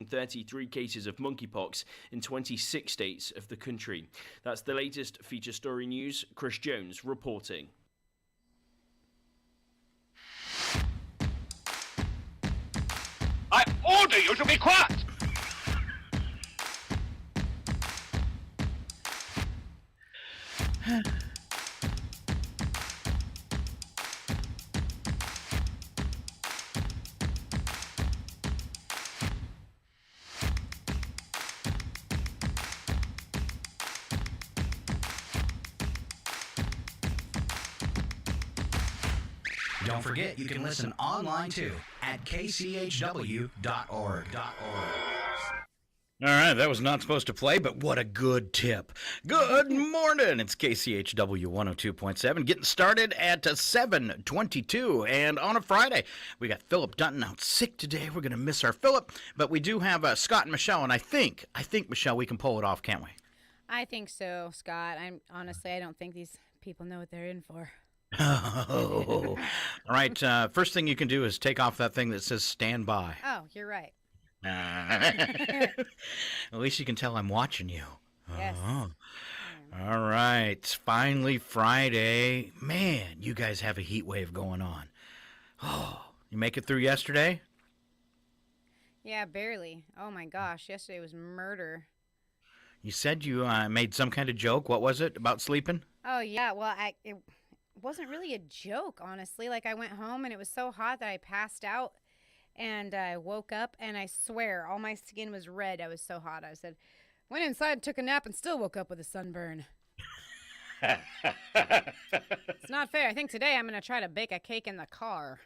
33 cases of monkeypox in 26 states of the country. That's the latest feature story news. Chris Jones reporting. I order you to be quiet! Don't forget, you can listen online too at kchw.org. All right, that was not supposed to play, but what a good tip. Good morning. It's KCHW 102.7, getting started at 7:22, and on a Friday, we got Philip Dutton out sick today. We're going to miss our Philip, but we do have Scott and Michelle, and I think, Michelle, we can pull it off, can't we? I think so, Scott. I don't think these people know what they're in for. Oh. All right, first thing you can do is take off that thing that says stand by. Oh, you're right. At least you can tell I'm watching you. Yes. All right. Finally Friday. Man, you guys have a heat wave going on. Oh, you make it through yesterday? Yeah, barely. Oh my gosh, yesterday was murder. You said you made some kind of joke. What was it about sleeping? Oh yeah, well, it wasn't really a joke, honestly. Like, I went home and it was so hot that I passed out. And I woke up, and I swear, all my skin was red. I was so hot. I said, went inside, took a nap, and still woke up with a sunburn. It's not fair. I think today I'm going to try to bake a cake in the car.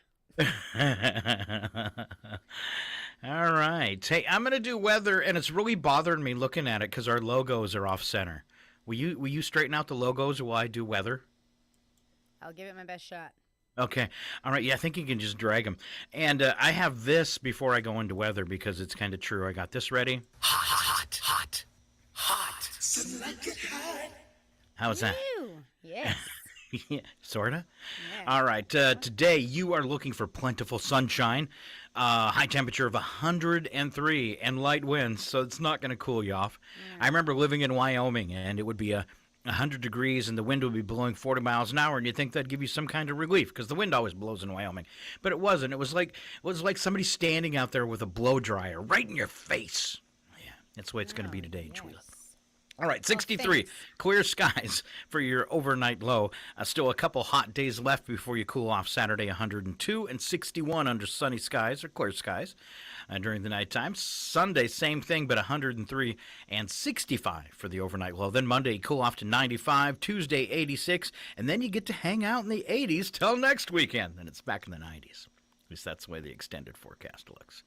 All right. Hey, I'm going to do weather, and it's really bothering me looking at it because our logos are off center. Will you straighten out the logos while I do weather? I'll give it my best shot. Okay. All right. Yeah, I think you can just drag them. And I have this before I go into weather because it's kind of true. I got this ready. Hot. Like it hot. How's that? Yes. Yeah, sort of. Yeah. All right. Today, you are looking for plentiful sunshine, high temperature of 103 and light winds, so it's not going to cool you off. I remember living in Wyoming, and it would be 100 degrees and the wind would be blowing 40 miles an hour, and you'd think that'd give you some kind of relief because the wind always blows in Wyoming. But it wasn't. It was like somebody standing out there with a blow dryer right in your face. Yeah, that's the way it's going to be today, yes. Chwila. All right, 63, clear skies for your overnight low. Still a couple hot days left before you cool off. Saturday, 102 and 61 under sunny skies or clear skies during the nighttime. Sunday, same thing, but 103 and 65 for the overnight low. Then Monday, cool off to 95, Tuesday, 86, and then you get to hang out in the 80s till next weekend. Then it's back in the 90s. At least that's the way the extended forecast looks.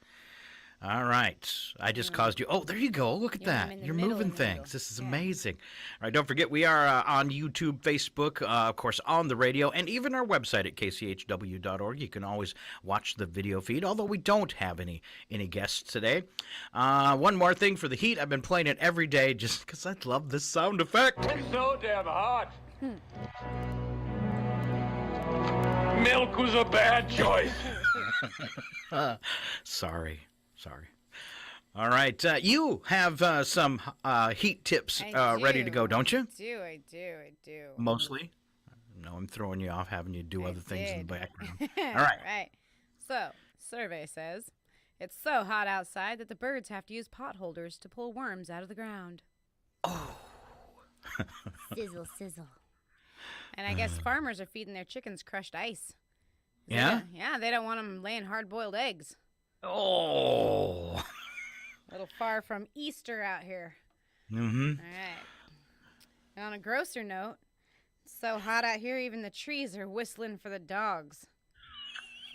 All right. I just caused you. Oh, there you go. Look at that. You're moving things. This is amazing. All right. Don't forget, we are on YouTube, Facebook, of course, on the radio, and even our website at kchw.org. You can always watch the video feed, although we don't have any guests today. One more thing for the heat. I've been playing it every day just because I love this sound effect. It's so damn hot. Milk was a bad choice. Sorry. All right. You have some heat tips ready to go, don't you? I do. Mostly. No, I'm throwing you off, having you do other things in the background. All right. Right. So, survey says, it's so hot outside that the birds have to use potholders to pull worms out of the ground. Oh. Sizzle, sizzle. And I guess farmers are feeding their chickens crushed ice. Yeah? Yeah, they don't want them laying hard-boiled eggs. Oh. A little far from Easter out here. Mm-hmm. All right. And on a grosser note, it's so hot out here, even the trees are whistling for the dogs.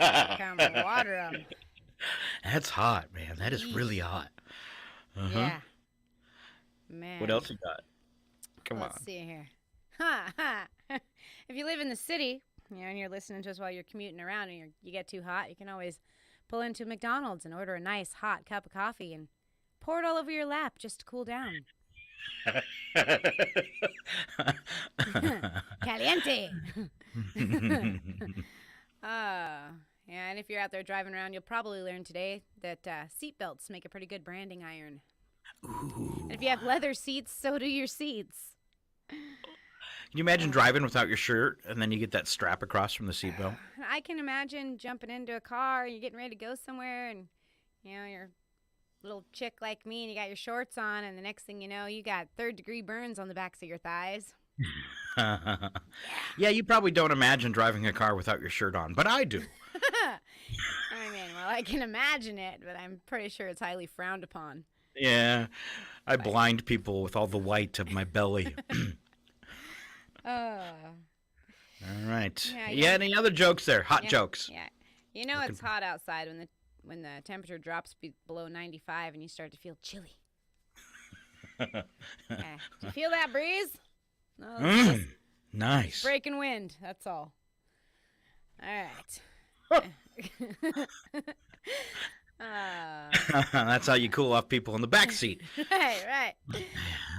Come water them. That's hot, man. That is really hot. Uh-huh. Yeah. Man. What else you got? Come on. Let's see here. If you live in the city, and you're listening to us while you're commuting around and you get too hot, you can always pull into McDonald's and order a nice hot cup of coffee and pour it all over your lap just to cool down. Caliente. Yeah, and if you're out there driving around, you'll probably learn today that seat belts make a pretty good branding iron. Ooh. And if you have leather seats, so do your seats. Can you imagine driving without your shirt and then you get that strap across from the seatbelt? I can imagine jumping into a car, you're getting ready to go somewhere, and you're a little chick like me, and you got your shorts on, and the next thing you know, you got third-degree burns on the backs of your thighs. Yeah, you probably don't imagine driving a car without your shirt on, but I do. I mean, well, I can imagine it, but I'm pretty sure it's highly frowned upon. Yeah, I blind people with all the white of my belly. All right. Yeah, Any other jokes there? Hot yeah, jokes. Yeah. You know it's hot outside when the temperature drops below 95 and you start to feel chilly. Yeah. Do you feel that breeze? No, it's just Nice. breaking wind. That's all. All right. That's how you cool off people in the back seat. Right. All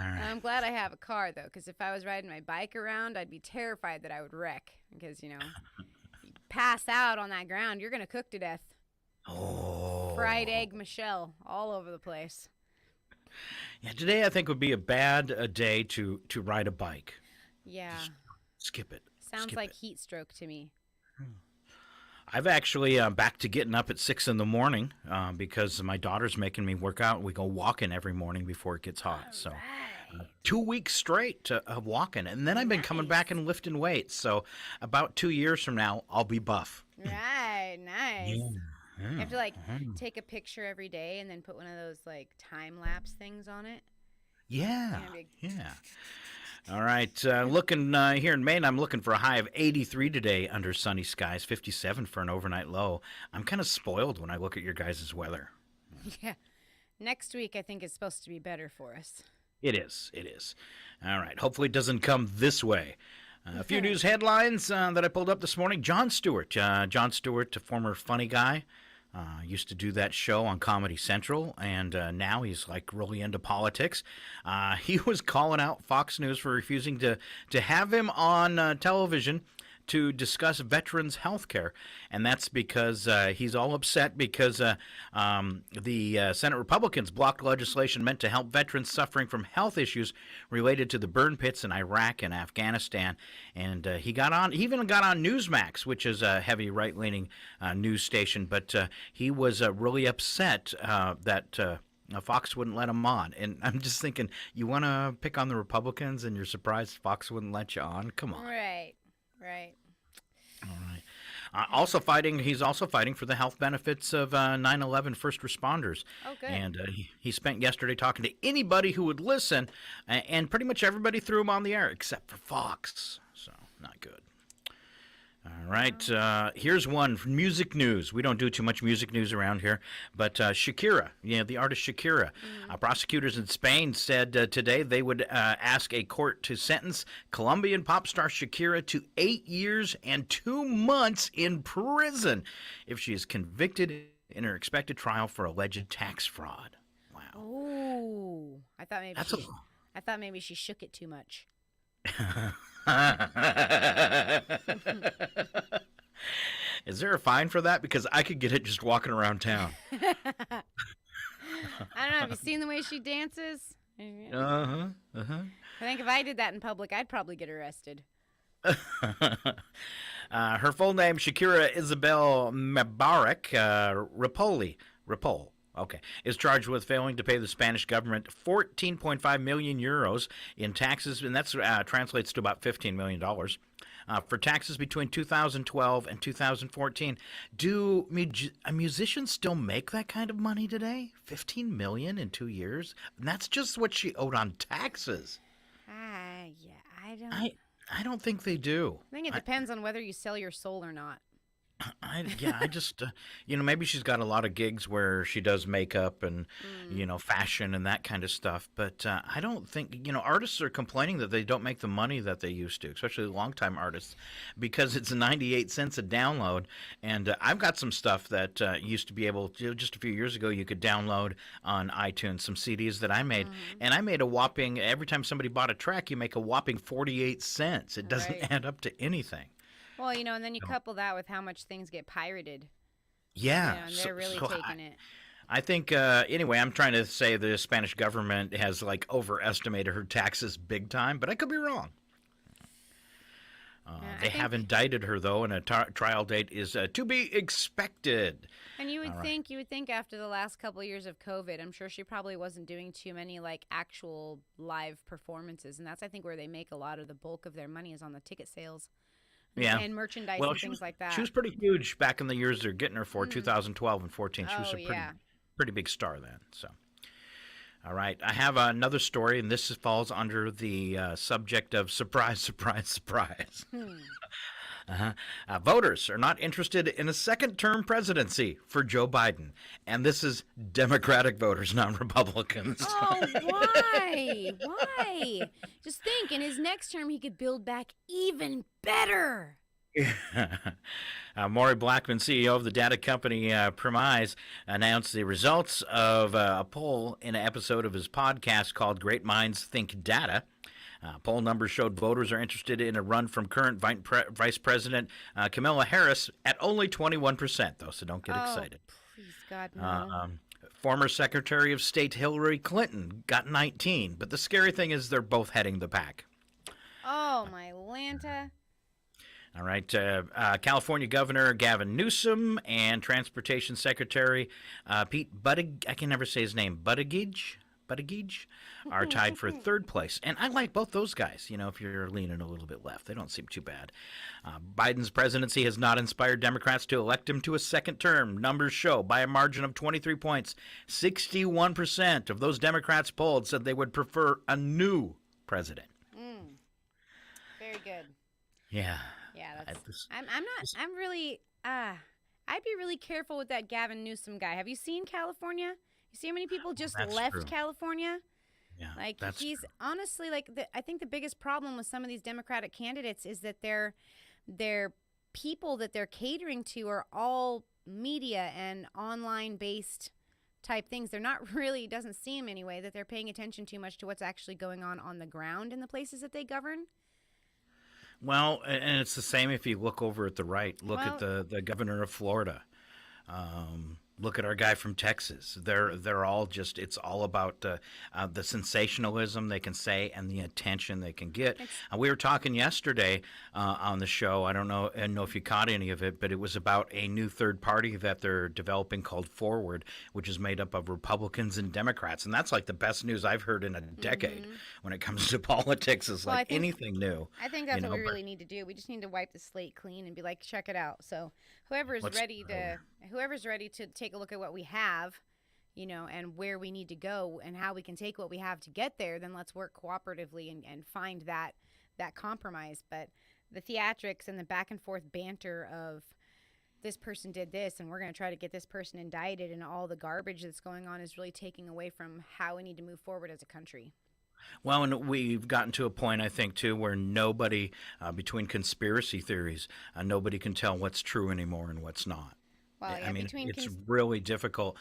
right. I'm glad I have a car, though, because if I was riding my bike around, I'd be terrified that I would wreck. Because, you pass out on that ground, you're going to cook to death. Oh. Fried egg Michelle all over the place. Yeah, today I think would be a bad day to ride a bike. Yeah. Just skip it. Sounds Skip like it. heat stroke to me. I've actually back to getting up at 6 in the morning because my daughter's making me work out. We go walking every morning before it gets hot. So 2 weeks straight of walking. And then I've been coming back and lifting weights. So about 2 years from now, I'll be buff. Right, nice. Yeah. You have to take a picture every day and then put one of those time lapse things on it. Yeah. All right. Looking here in Maine, I'm looking for a high of 83 today under sunny skies, 57 for an overnight low. I'm kind of spoiled when I look at your guys' weather. Yeah. Next week, I think it's supposed to be better for us. It is. All right. Hopefully it doesn't come this way. A few news headlines that I pulled up this morning. Jon Stewart, a former funny guy, used to do that show on Comedy Central, and now he's really into politics. He was calling out Fox News for refusing to have him on television to discuss veterans' health care. And that's because he's all upset because the Senate Republicans blocked legislation meant to help veterans suffering from health issues related to the burn pits in Iraq and Afghanistan. And he even got on Newsmax, which is a heavy right-leaning news station. But he was really upset that Fox wouldn't let him on. And I'm just thinking, you want to pick on the Republicans and you're surprised Fox wouldn't let you on? Come on. Right. All right. He's also fighting for the health benefits of 9/11 first responders. Oh, good. And he spent yesterday talking to anybody who would listen, and pretty much everybody threw him on the air except for Fox. So, not good. All right, here's one from music news. We don't do too much music news around here, but Shakira, the artist Shakira. Prosecutors in Spain said today they would ask a court to sentence Colombian pop star Shakira to 8 years and 2 months in prison if she is convicted in her expected trial for alleged tax fraud. Wow. Oh, I thought maybe she shook it too much. Is there a fine for that? Because I could get it just walking around town. I don't know. Have you seen the way she dances? I think if I did that in public, I'd probably get arrested. Her full name, Shakira Isabel Mebarak Ripoll. Okay, is charged with failing to pay the Spanish government 14.5 million euros in taxes, and that translates to about $15 million, for taxes between 2012 and 2014. Do musicians still make that kind of money today? $15 million in 2 years? And that's just what she owed on taxes. I don't think they do. I think it depends on whether you sell your soul or not. I just, maybe she's got a lot of gigs where she does makeup and, fashion and that kind of stuff. But I don't think, artists are complaining that they don't make the money that they used to, especially longtime artists, because it's 98 cents a download. And I've got some stuff that used to be able to, just a few years ago, you could download on iTunes, some CDs that I made. And I made a whopping, every time somebody bought a track, you make a whopping 48 cents. It doesn't add up to anything. Well, and then you couple that with how much things get pirated. Yeah. And they're really taking it. I think, anyway, I'm trying to say the Spanish government has like overestimated her taxes big time, but I could be wrong. They have indicted her, though, and a trial date is to be expected. And you would think after the last couple of years of COVID, I'm sure she probably wasn't doing too many like actual live performances, and that's I think where they make a lot of the bulk of their money is on the ticket sales, and merchandise and things like that. She was pretty huge back in the years they're getting her for 2012 and 14. She was a pretty big star then. So, all right, I have another story, and this falls under the subject of surprise, surprise, surprise. Voters are not interested in a second-term presidency for Joe Biden, and this is Democratic voters, not Republicans. Oh, why? Why? Just think, in his next term, he could build back even better. Maury Blackman, CEO of the data company Premise, announced the results of a poll in an episode of his podcast called Great Minds Think Data. Poll numbers showed voters are interested in a run from current Vice President Kamala Harris at only 21%, though, so don't get excited. Please, God, no. Former Secretary of State Hillary Clinton got 19, but the scary thing is they're both heading the pack. Oh, my Lanta. All right, California Governor Gavin Newsom and Transportation Secretary Pete Buttigieg, I can never say his name, Buttigieg are tied for third place. And I like both those guys, you know, if you're leaning a little bit left. They don't seem too bad. Biden's presidency has not inspired Democrats to elect him to a second term. Numbers show by a margin of 23 points, 61% of those Democrats polled said they would prefer a new president. Very good. Yeah. Yeah, I'm really, I'd be really careful with that Gavin Newsom guy. Have you seen California? You see how many people just left true. California? Yeah, like he's true. Honestly, like I think the biggest problem with some of these Democratic candidates is that their people that they're catering to are all media and online based type things. They're not really, it doesn't seem anyway, that they're paying attention too much to what's actually going on the ground in the places that they govern. Well, and it's the same if you look over at the right. Look at the governor of Florida. Look at our guy from Texas. They're all just, it's all about the sensationalism they can say and the attention they can get. We were talking yesterday on the show. I don't know if you caught any of it, but it was about a new third party that they're developing called Forward, which is made up of Republicans and Democrats. And that's like the best news I've heard in a decade when it comes to politics. Is like anything new. I think that's what we really need to do. We just need to wipe the slate clean and be like, check it out. So whoever's ready to take a look at what we have, you know, and where we need to go and how we can take what we have to get there, then let's work cooperatively and find that compromise. But the theatrics and the back and forth banter of this person did this and we're going to try to get this person indicted and all the garbage that's going on is really taking away from how we need to move forward as a country. Well, and we've gotten to a point, I think, too, where nobody, between conspiracy theories, nobody can tell what's true anymore and what's not. Well, yeah, I mean, it's really difficult.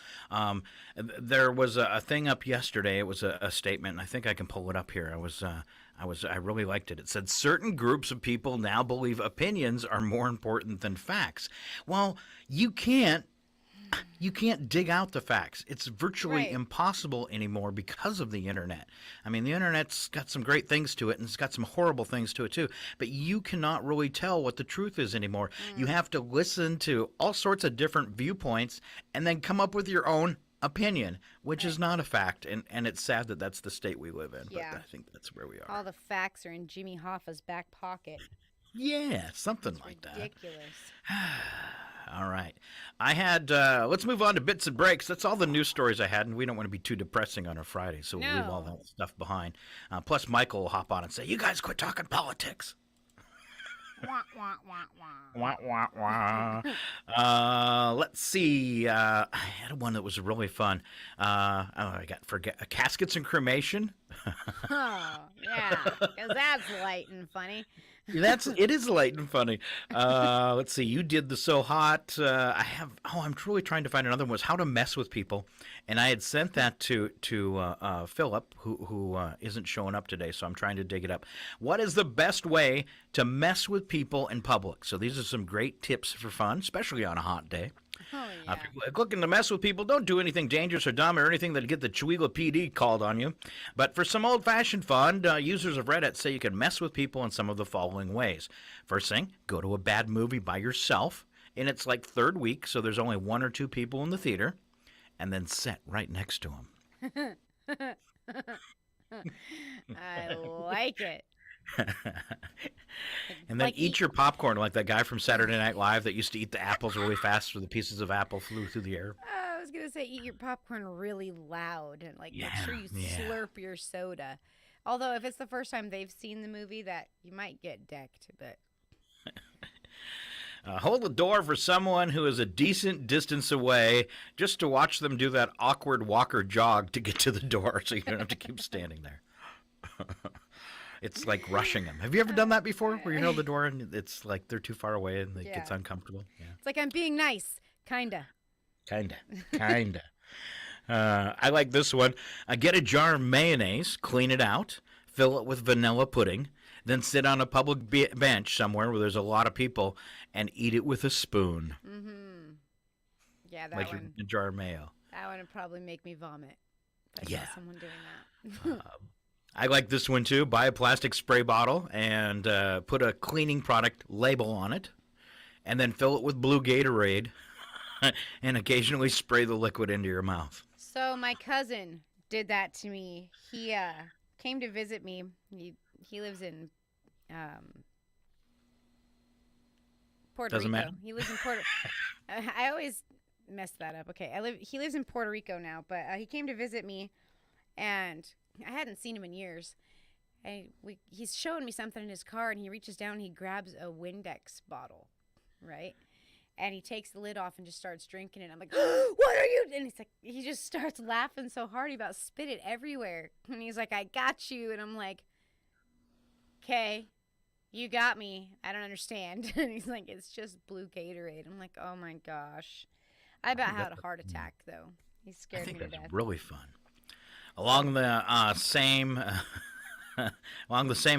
There was a thing up yesterday. It was a statement, and I think I can pull it up here. I really liked it. It said, certain groups of people now believe opinions are more important than facts. Well, you can't dig out the facts. It's virtually impossible anymore because of the internet. I mean, the internet's got some great things to it, and it's got some horrible things to it too. But you cannot really tell what the truth is anymore. You have to listen to all sorts of different viewpoints and then come up with your own opinion, which is not a fact. And it's sad that that's the state we live in. Yeah. But I think that's where we are. All the facts are in Jimmy Hoffa's back pocket. Yeah, something like that. Ridiculous. All right. I had, let's move on to bits and breaks. That's all the news stories I had, and we don't want to be too depressing on a Friday, so we'll leave all that stuff behind. Plus, Michael will hop on and say, you guys quit talking politics. Wah, wah, wah, wah. Wah, wah, wah. Let's see. I had one that was really fun. Forget caskets and cremation. Oh, yeah, because that's light and funny. It is light and funny. Let's see. You did the So Hot. I'm truly trying to find another one. Was how to mess with people, and I had sent that to Philip, who isn't showing up today. So I'm trying to dig it up. What is the best way to mess with people in public? So these are some great tips for fun, especially on a hot day. Oh If you're looking to mess with people, don't do anything dangerous or dumb or anything that'd get the Chihuahua PD called on you. But for some old-fashioned fun, users of Reddit say you can mess with people in some of the following ways. First thing, go to a bad movie by yourself, and it's like third week, so there's only 1 or 2 people in the theater, and then sit right next to them. I like it. And then eat your popcorn like that guy from Saturday Night Live that used to eat the apples really fast so the pieces of apple flew through the air. I was going to say eat your popcorn really loud and make sure you slurp your soda. Although if it's the first time they've seen the movie, that you might get decked, but... Hold the door for someone who is a decent distance away just to watch them do that awkward walker jog to get to the door so you don't have to keep standing there. It's like rushing them. Have you ever done that before where you hold the door and it's like they're too far away and it gets uncomfortable? Yeah. It's like I'm being nice. Kinda. I like this one. Get a jar of mayonnaise, clean it out, fill it with vanilla pudding, then sit on a public bench somewhere where there's a lot of people and eat it with a spoon. Mm-hmm. Yeah, that like one. A jar of mayo. That one would probably make me vomit. If I saw someone doing that. I like this one too. Buy a plastic spray bottle and put a cleaning product label on it, and then fill it with blue Gatorade, and occasionally spray the liquid into your mouth. So my cousin did that to me. He came to visit me. He lives in Puerto Doesn't Rico. matter. He lives in Puerto. I always mess that up. Okay, he lives in Puerto Rico now, but he came to visit me, and I hadn't seen him in years. He's showing me something in his car, and he reaches down and he grabs a Windex bottle, right? And he takes the lid off and just starts drinking it. I'm like, what are you? And he just starts laughing so hard he about spit it everywhere. And he's like, I got you. And I'm like, okay, you got me. I don't understand. And he's like, it's just blue Gatorade. I'm like, oh my gosh. I about had a heart attack though. He scared me to death. That's really fun. Along the same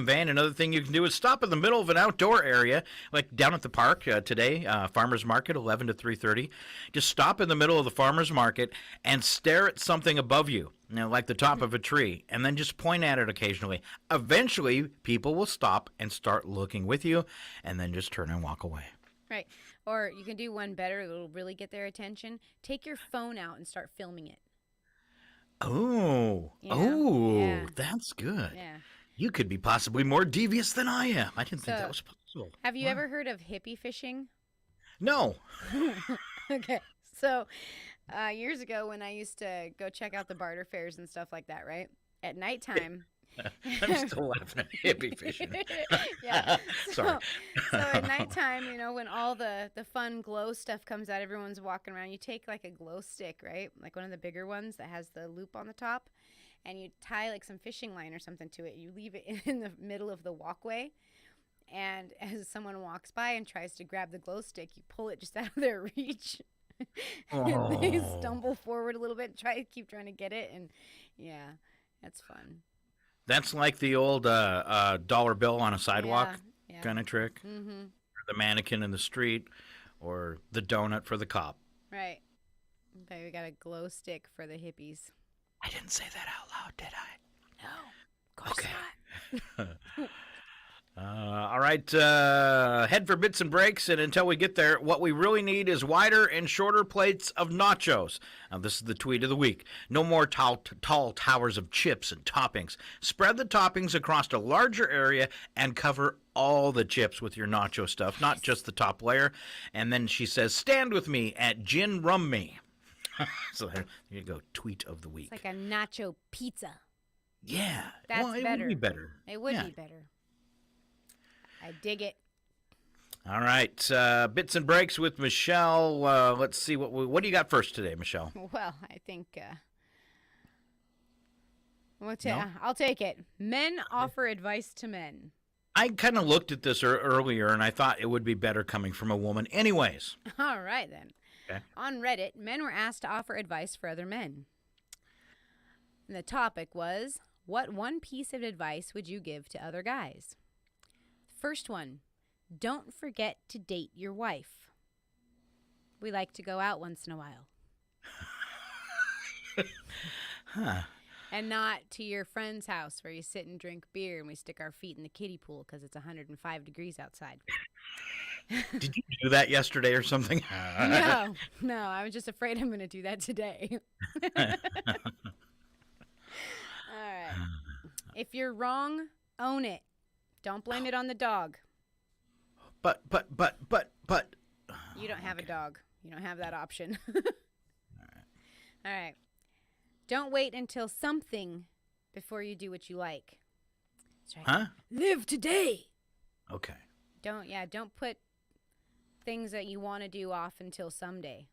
vein, another thing you can do is stop in the middle of an outdoor area, like down at the park today, farmers market, 11 to 3:30. Just stop in the middle of the farmers market and stare at something above you, like the top of a tree, and then just point at it occasionally. Eventually, people will stop and start looking with you, and then just turn and walk away. Right. Or you can do one better. It'll really get their attention. Take your phone out and start filming it. Oh, yeah. That's good. Yeah. You could be possibly more devious than I am. I didn't think that was possible. Have you ever heard of hippie fishing? No. Okay. So years ago when I used to go check out the barter fairs and stuff like that, right? At nighttime. I'm still laughing at hippie fishing. Yeah. Sorry. So at nighttime, when all the fun glow stuff comes out, everyone's walking around. You take like a glow stick, right? Like one of the bigger ones that has the loop on the top, and you tie like some fishing line or something to it. You leave it in the middle of the walkway, and as someone walks by and tries to grab the glow stick, you pull it just out of their reach. And they stumble forward a little bit, keep trying to get it, and yeah, that's fun. That's like the old dollar bill on a sidewalk kind of trick. Mm-hmm. Or the mannequin in the street, or the donut for the cop. Right. Okay, we got a glow stick for the hippies. I didn't say that out loud, did I? No, of course not. All right, head for bits and breaks, and until we get there, what we really need is wider and shorter plates of nachos. This is the tweet of the week. No more tall towers of chips and toppings. Spread the toppings across a larger area and cover all the chips with your nacho stuff, not just the top layer. And then she says, stand with me at Gin Rum Me. So there you go, tweet of the week. It's like a nacho pizza. Yeah. That's it better. would be better. It would be better. I dig it. All right, bits and breaks with Michelle. Let's see what do you got first today, Michelle? Well, I think I'll take it. Men offer advice to men. I kind of looked at this earlier, and I thought it would be better coming from a woman. Anyways. All right, then. Okay. On Reddit, men were asked to offer advice for other men. And the topic was, what one piece of advice would you give to other guys? First one, don't forget to date your wife. We like to go out once in a while. Huh. And not to your friend's house where you sit and drink beer and we stick our feet in the kiddie pool because it's 105 degrees outside. Did you do that yesterday or something? No, I was just afraid I'm going to do that today. All right. If you're wrong, own it. Don't blame it on the dog. But. You don't have a dog. You don't have that option. All right. Don't wait until something before you do what you like. That's right. Huh? Live today. Okay. Don't put things that you want to do off until someday.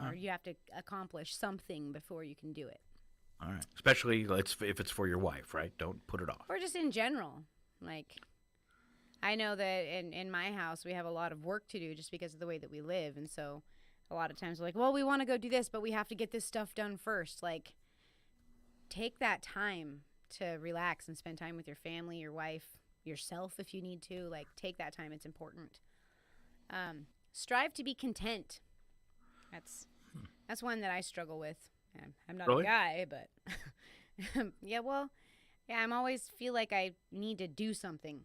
Or you have to accomplish something before you can do it. All right. Especially if it's for your wife, right? Don't put it off. Or just in general. Like, I know that in my house we have a lot of work to do just because of the way that we live. And so a lot of times we're like, well, we want to go do this, but we have to get this stuff done first. Like, take that time to relax and spend time with your family, your wife, yourself if you need to. Like, take that time. It's important. Strive to be content. That's one that I struggle with. I'm not Really? a guy, but I'm always feel like I need to do something.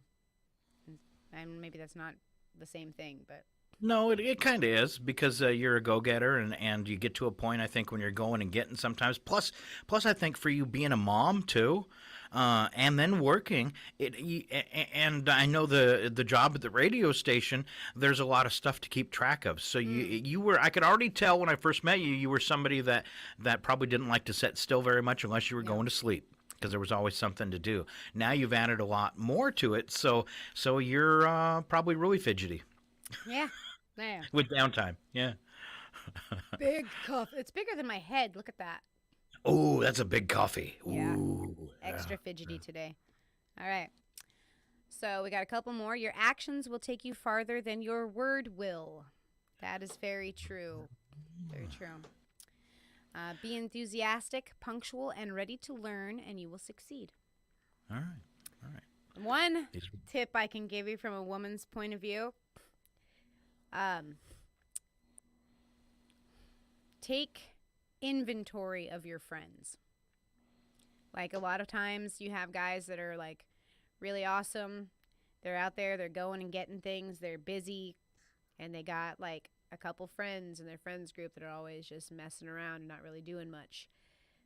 And maybe that's not the same thing, but No, it kind of is because you're a go-getter and you get to a point, I think, when you're going and getting sometimes. Plus, I think for you being a mom, too, and then working, and I know the job at the radio station, there's a lot of stuff to keep track of. So you were, I could already tell when I first met you, you were somebody that probably didn't like to sit still very much unless you were going to sleep, because there was always something to do. Now you've added a lot more to it, so you're probably really fidgety. yeah. With downtime, yeah. Big cup. It's bigger than my head. Look at that. Oh, that's a big coffee. Yeah. Ooh, Extra fidgety today. All right. So we got a couple more. Your actions will take you farther than your word will. That is very true. Very true. Be enthusiastic, punctual, and ready to learn, and you will succeed. All right. One tip I can give you from a woman's point of view. Take inventory of your friends. Like, a lot of times you have guys that are like really awesome. They're out there, they're going and getting things, they're busy, and they got like a couple friends in their friends group that are always just messing around and not really doing much.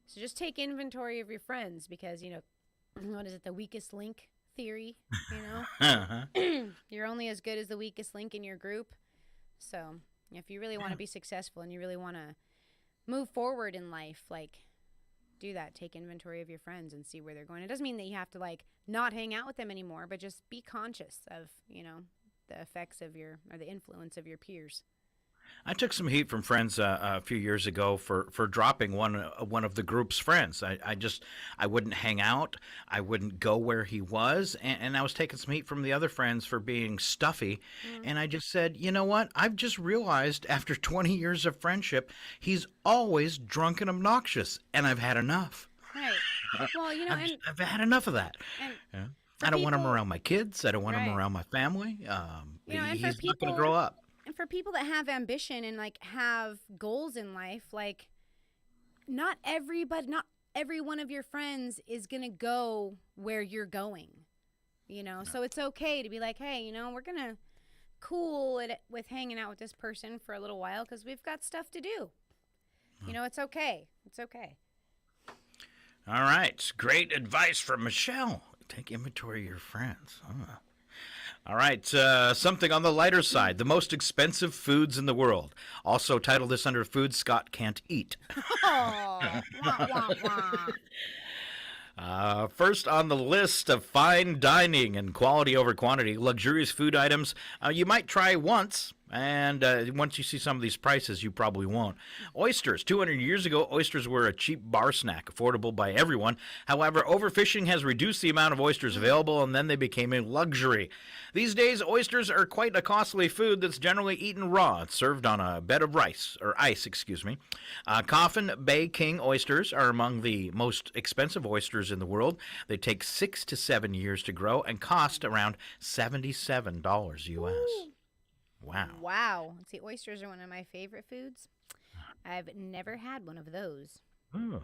So just take inventory of your friends, because what is it, the weakest link theory, You're only as good as the weakest link in your group. So if you really want to be successful and you really want to move forward in life, like, do that. Take inventory of your friends and see where they're going. It doesn't mean that you have to like not hang out with them anymore, but just be conscious of, the effects of or the influence of your peers. I took some heat from friends a few years ago for dropping one of the group's friends. I wouldn't hang out. I wouldn't go where he was. And I was taking some heat from the other friends for being stuffy. And I just said, you know what? I've just realized after 20 years of friendship, he's always drunk and obnoxious. And I've had enough. Right. Well, I've had enough of that. I don't want him around my kids. I don't want him around my family. He's not going to grow up. And for people that have ambition and like have goals in life, like, not every one of your friends is going to go where you're going, So it's okay to be like, hey, we're going to cool it with hanging out with this person for a little while because we've got stuff to do. It's okay. It's okay. All right. Great advice from Michelle. Take inventory of your friends. All right, something on the lighter side. The most expensive foods in the world. Also title this under Food Scott Can't Eat. Oh, wah, wah, wah. First on the list of fine dining and quality over quantity, luxurious food items you might try once. And once you see some of these prices, you probably won't. Oysters. 200 years ago, oysters were a cheap bar snack, affordable by everyone. However, overfishing has reduced the amount of oysters available, and then they became a luxury. These days, oysters are quite a costly food that's generally eaten raw. It's served on a bed of ice. Coffin Bay King oysters are among the most expensive oysters in the world. They take 6 to 7 years to grow and cost around $77 U.S. Wow. Wow. See, oysters are one of my favorite foods. I've never had one of those. Ooh.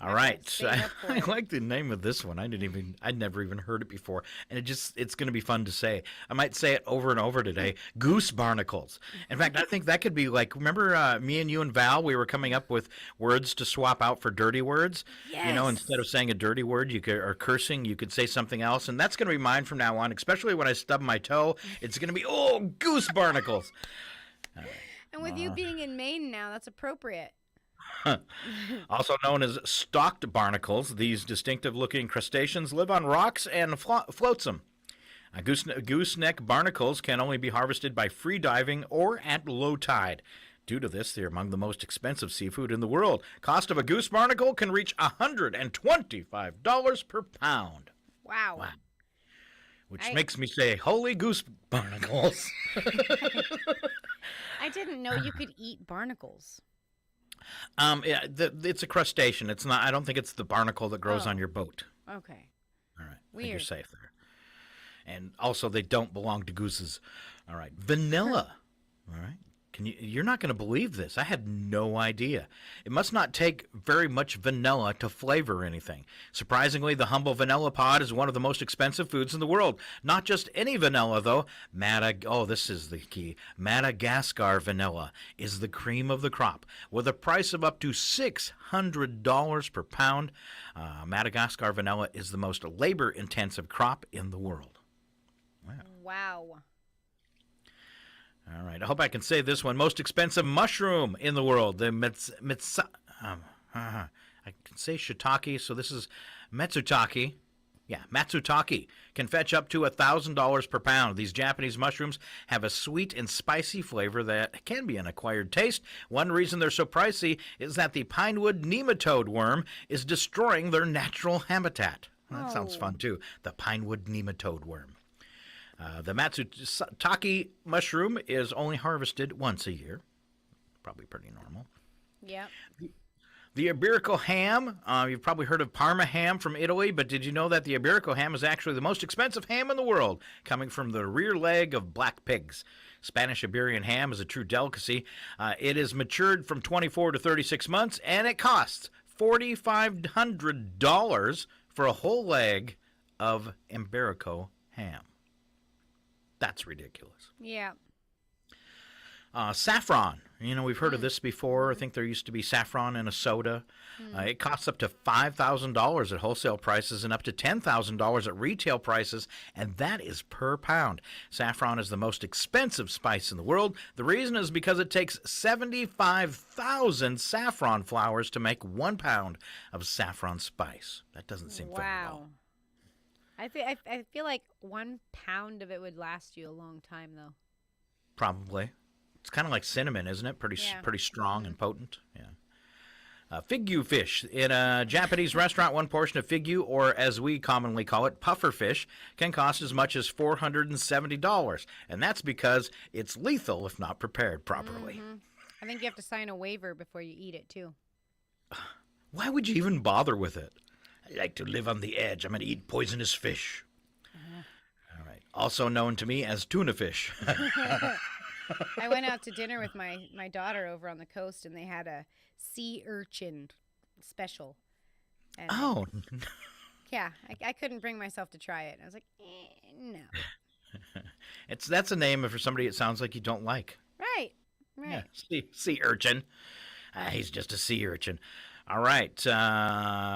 All I'm right. gonna save up for I it. like the name of this one. I'd never even heard it before. And it's going to be fun to say. I might say it over and over today. Goose barnacles. In fact, I think that could be like, remember me and you and Val, we were coming up with words to swap out for dirty words. You know, Yes. instead of saying a dirty word, or cursing, you could say something else. And that's going to be mine from now on, especially when I stub my toe. It's going to be, oh, goose barnacles. And with you being in Maine now, that's appropriate. Also known as stalked barnacles, these distinctive-looking crustaceans live on rocks and flotsam. Gooseneck barnacles can only be harvested by free diving or at low tide. Due to this, they're among the most expensive seafood in the world. Cost of a goose barnacle can reach $125 per pound. Wow. Wow. Which makes me say, holy goose barnacles. I didn't know you could eat barnacles. Yeah, it's a crustacean. It's not. I don't think it's the barnacle that grows Oh. on your boat. Okay. All right. I think you're Weird. safe there. And also, they don't belong to gooses. All right. Vanilla. All right. You're not going to believe this. I had no idea. It must not take very much vanilla to flavor anything. Surprisingly, the humble vanilla pod is one of the most expensive foods in the world. Not just any vanilla, though. This is the key. Madagascar vanilla is the cream of the crop. With a price of up to $600 per pound, Madagascar vanilla is the most labor-intensive crop in the world. Wow. All right. I hope I can say this one. Most expensive mushroom in the world. The I can say shiitake, so this is matsutake. Yeah, matsutake can fetch up to $1,000 per pound. These Japanese mushrooms have a sweet and spicy flavor that can be an acquired taste. One reason they're so pricey is that the pinewood nematode worm is destroying their natural habitat. Well, that sounds fun, too. The pinewood nematode worm. The matsutake mushroom is only harvested once a year. Probably pretty normal. Yep. The Iberico ham, you've probably heard of Parma ham from Italy, but did you know that the Iberico ham is actually the most expensive ham in the world, coming from the rear leg of black pigs? Spanish Iberian ham is a true delicacy. It is matured from 24 to 36 months, and it costs $4,500 for a whole leg of Iberico ham. That's ridiculous. Yeah. Saffron. You know, we've heard of this before. I think there used to be saffron in a soda. It costs up to $5,000 at wholesale prices and up to $10,000 at retail prices, and that is per pound. Saffron is the most expensive spice in the world. The reason is because it takes 75,000 saffron flowers to make 1 pound of saffron spice. That doesn't seem fair at all. Wow. I feel like 1 pound of it would last you a long time, though. Probably. It's kind of like cinnamon, isn't it? Pretty strong and potent. Yeah. Figyu fish. In a Japanese restaurant, one portion of figyu, or as we commonly call it, puffer fish, can cost as much as $470. And that's because it's lethal if not prepared properly. I think you have to sign a waiver before you eat it, too. Why would you even bother with it? I like to live on the edge. I'm going to eat poisonous fish. All right. Also known to me as tuna fish. I went out to dinner with my daughter over on the coast, and they had a sea urchin special. And Oh, yeah, I couldn't bring myself to try it. I was like, no. that's a name for somebody it sounds like you don't like. Right. Yeah, sea urchin. He's just a sea urchin. All right,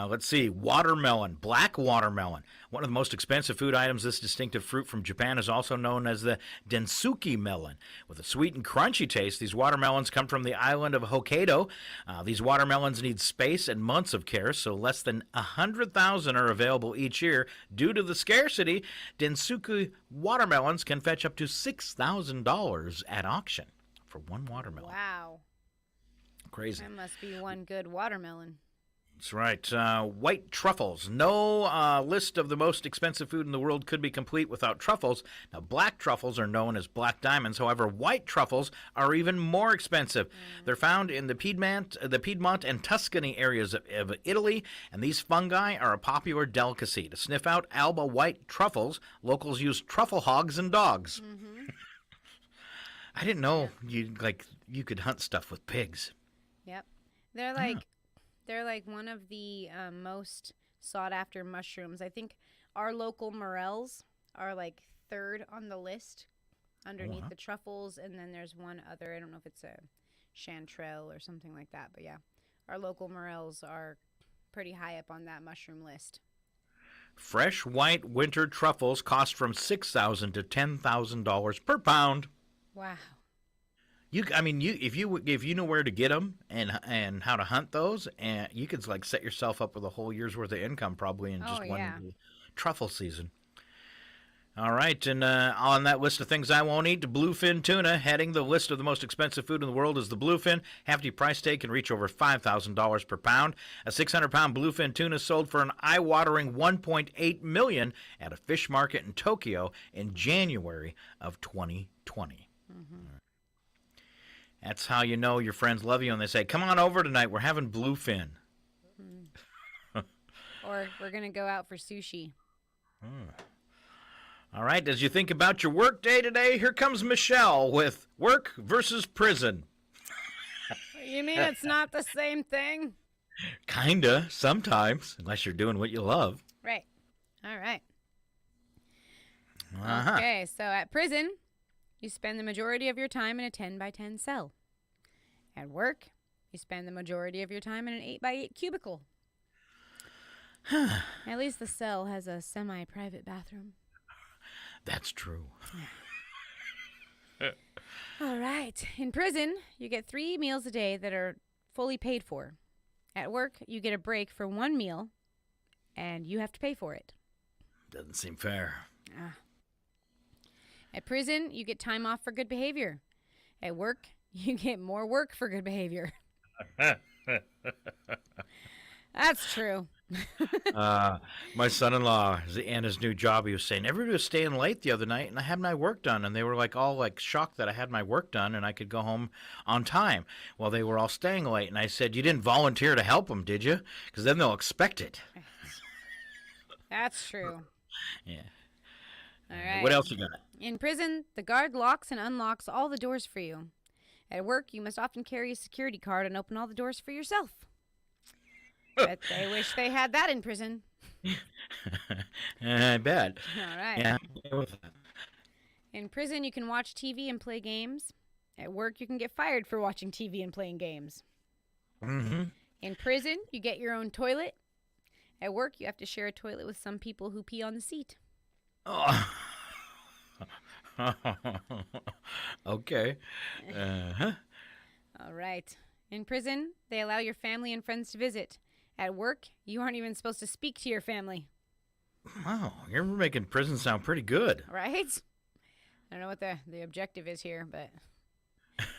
let's see. Watermelon, black watermelon. One of the most expensive food items, this distinctive fruit from Japan is also known as the densuki melon. With a sweet and crunchy taste, these watermelons come from the island of Hokkaido. These watermelons need space and months of care, so less than 100,000 are available each year. Due to the scarcity, densuki watermelons can fetch up to $6,000 at auction for one watermelon. Wow. Crazy. That must be one good watermelon. That's right. White truffles. No list of the most expensive food in the world could be complete without truffles. Now, black truffles are known as black diamonds. However, white truffles are even more expensive. They're found in the Piedmont and Tuscany areas of Italy, and these fungi are a popular delicacy. To sniff out Alba white truffles, locals use truffle hogs and dogs. I didn't know you could hunt stuff with pigs. Yep. They're like one of the most sought after mushrooms. I think our local morels are like third on the list underneath the truffles, and then there's one other. I don't know if it's a chanterelle or something like that, but yeah, our local morels are pretty high up on that mushroom list. Fresh white winter truffles cost from $6,000 to $10,000 per pound. Wow. If you know where to get them and how to hunt those, and you could like set yourself up with a whole year's worth of income probably in just one truffle season. All right, and on that list of things I won't eat, bluefin tuna, heading the list of the most expensive food in the world is the bluefin. Hefty price tag can reach over $5,000 per pound. A 600-pound bluefin tuna sold for an eye-watering $1.8 million at a fish market in Tokyo in January of 2020. Mm-hmm. That's how you know your friends love you when they say, come on over tonight, we're having bluefin. Mm-hmm. Or we're going to go out for sushi. All right, as you think about your work day today, here comes Michelle with work versus prison. You mean it's not the same thing? Kinda, sometimes, unless you're doing what you love. Right. All right. Uh-huh. Okay, so at prison, you spend the majority of your time in a 10-by-10 cell. At work, you spend the majority of your time in an 8-by-8 cubicle. At least the cell has a semi-private bathroom. That's true. All right. In prison, you get 3 meals a day that are fully paid for. At work, you get a break for 1 meal, and you have to pay for it. Doesn't seem fair. At prison, you get time off for good behavior. At work, you get more work for good behavior. That's true. My son-in-law and his new job, he was saying everybody was staying late the other night, and I had my work done, and they were all shocked that I had my work done and I could go home on time. Well, they were all staying late, and I said, you didn't volunteer to help them, did you? Because then they'll expect it. That's true. Yeah. All right. What else you got? In prison, the guard locks and unlocks all the doors for you. At work, you must often carry a security card and open all the doors for yourself. Bet they wish they had that in prison. I bet. All right. Yeah. In prison, you can watch TV and play games. At work, you can get fired for watching TV and playing games. Mm-hmm. In prison, you get your own toilet. At work, you have to share a toilet with some people who pee on the seat. Oh. Okay. Uh-huh. All right. In prison, they allow your family and friends to visit. At work, you aren't even supposed to speak to your family. Wow, you're making prison sound pretty good. Right? I don't know what the objective is here, but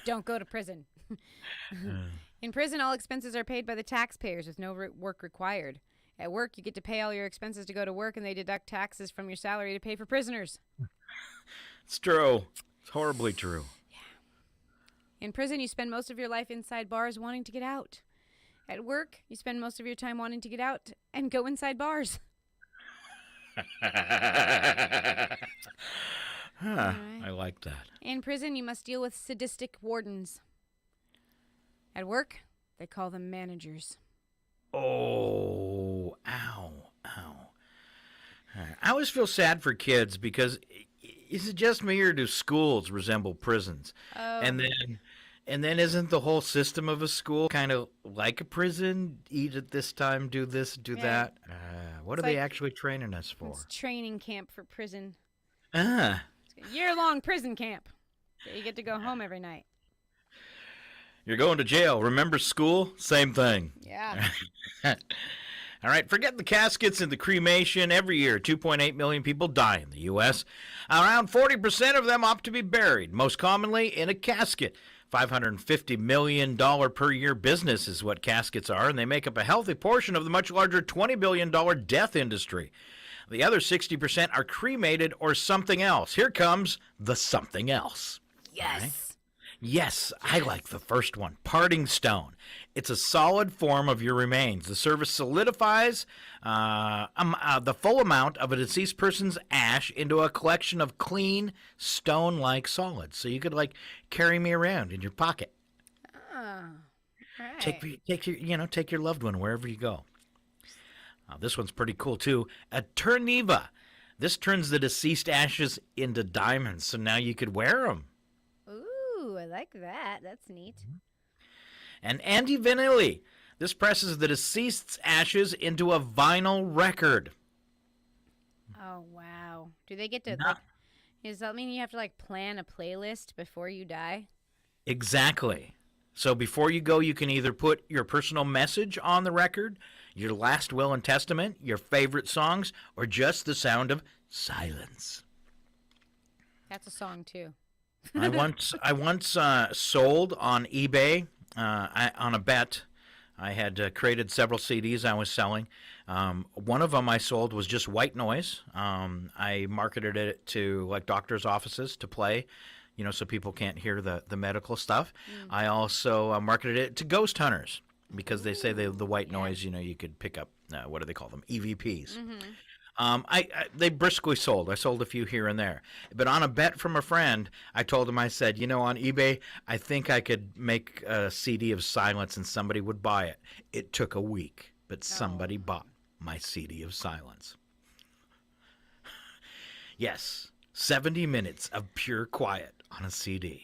don't go to prison. In prison, all expenses are paid by the taxpayers with no work required. At work, you get to pay all your expenses to go to work, and they deduct taxes from your salary to pay for prisoners. It's true. It's horribly true. Yeah. In prison, you spend most of your life inside bars wanting to get out. At work, you spend most of your time wanting to get out and go inside bars. Right. I like that. In prison, you must deal with sadistic wardens. At work, they call them managers. Oh, ow. I always feel sad for kids because is it just me or do schools resemble prisons? Oh. And then isn't the whole system of a school kind of like a prison? Eat at this time, do this, do that. What are they actually training us for? It's training camp for prison. Ah. It's a year-long prison camp. So you get to go home every night. You're going to jail. Remember school? Same thing. Yeah. All right, forget the caskets and the cremation. Every year, 2.8 million people die in the U.S. Around 40% of them opt to be buried, most commonly in a casket. $550 million per year business is what caskets are, and they make up a healthy portion of the much larger $20 billion death industry. The other 60% are cremated or something else. Here comes the something else. Yes. Right? Yes, I like the first one. Parting stone. It's a solid form of your remains. The service solidifies the full amount of a deceased person's ash into a collection of clean, stone-like solids. So you could, like, carry me around in your pocket. Oh, right. Take your loved one wherever you go. This one's pretty cool, too. A Turniva. This turns the deceased ashes into diamonds, so now you could wear them. Ooh, I like that. That's neat. And Andy Vanilli. This presses the deceased's ashes into a vinyl record. Oh, wow. Do they get to, No. like, does that mean you have to, like, plan a playlist before you die? Exactly. So before you go, you can either put your personal message on the record, your last will and testament, your favorite songs, or just the sound of silence. That's a song, too. I once sold on eBay on a bet. I had created several CDs I was selling. One of them I sold was just white noise. I marketed it to like doctors' offices to play, so people can't hear the medical stuff. I also marketed it to ghost hunters because they say the white noise, you could pick up, what do they call them, EVPs. They briskly sold. I sold a few here and there. But on a bet from a friend, I told him, I said, on eBay, I think I could make a CD of silence and somebody would buy it. It took a week, but somebody bought my CD of silence. Yes, 70 minutes of pure quiet on a CD.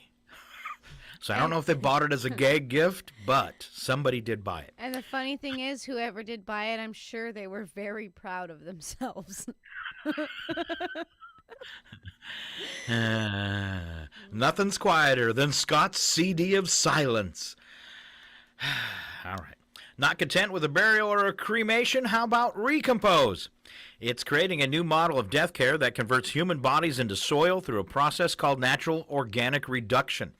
So I don't know if they bought it as a gag gift, but somebody did buy it. And the funny thing is, whoever did buy it, I'm sure they were very proud of themselves. Nothing's quieter than Scott's CD of silence. All right. Not content with a burial or a cremation, how about Recompose? It's creating a new model of death care that converts human bodies into soil through a process called natural organic reduction.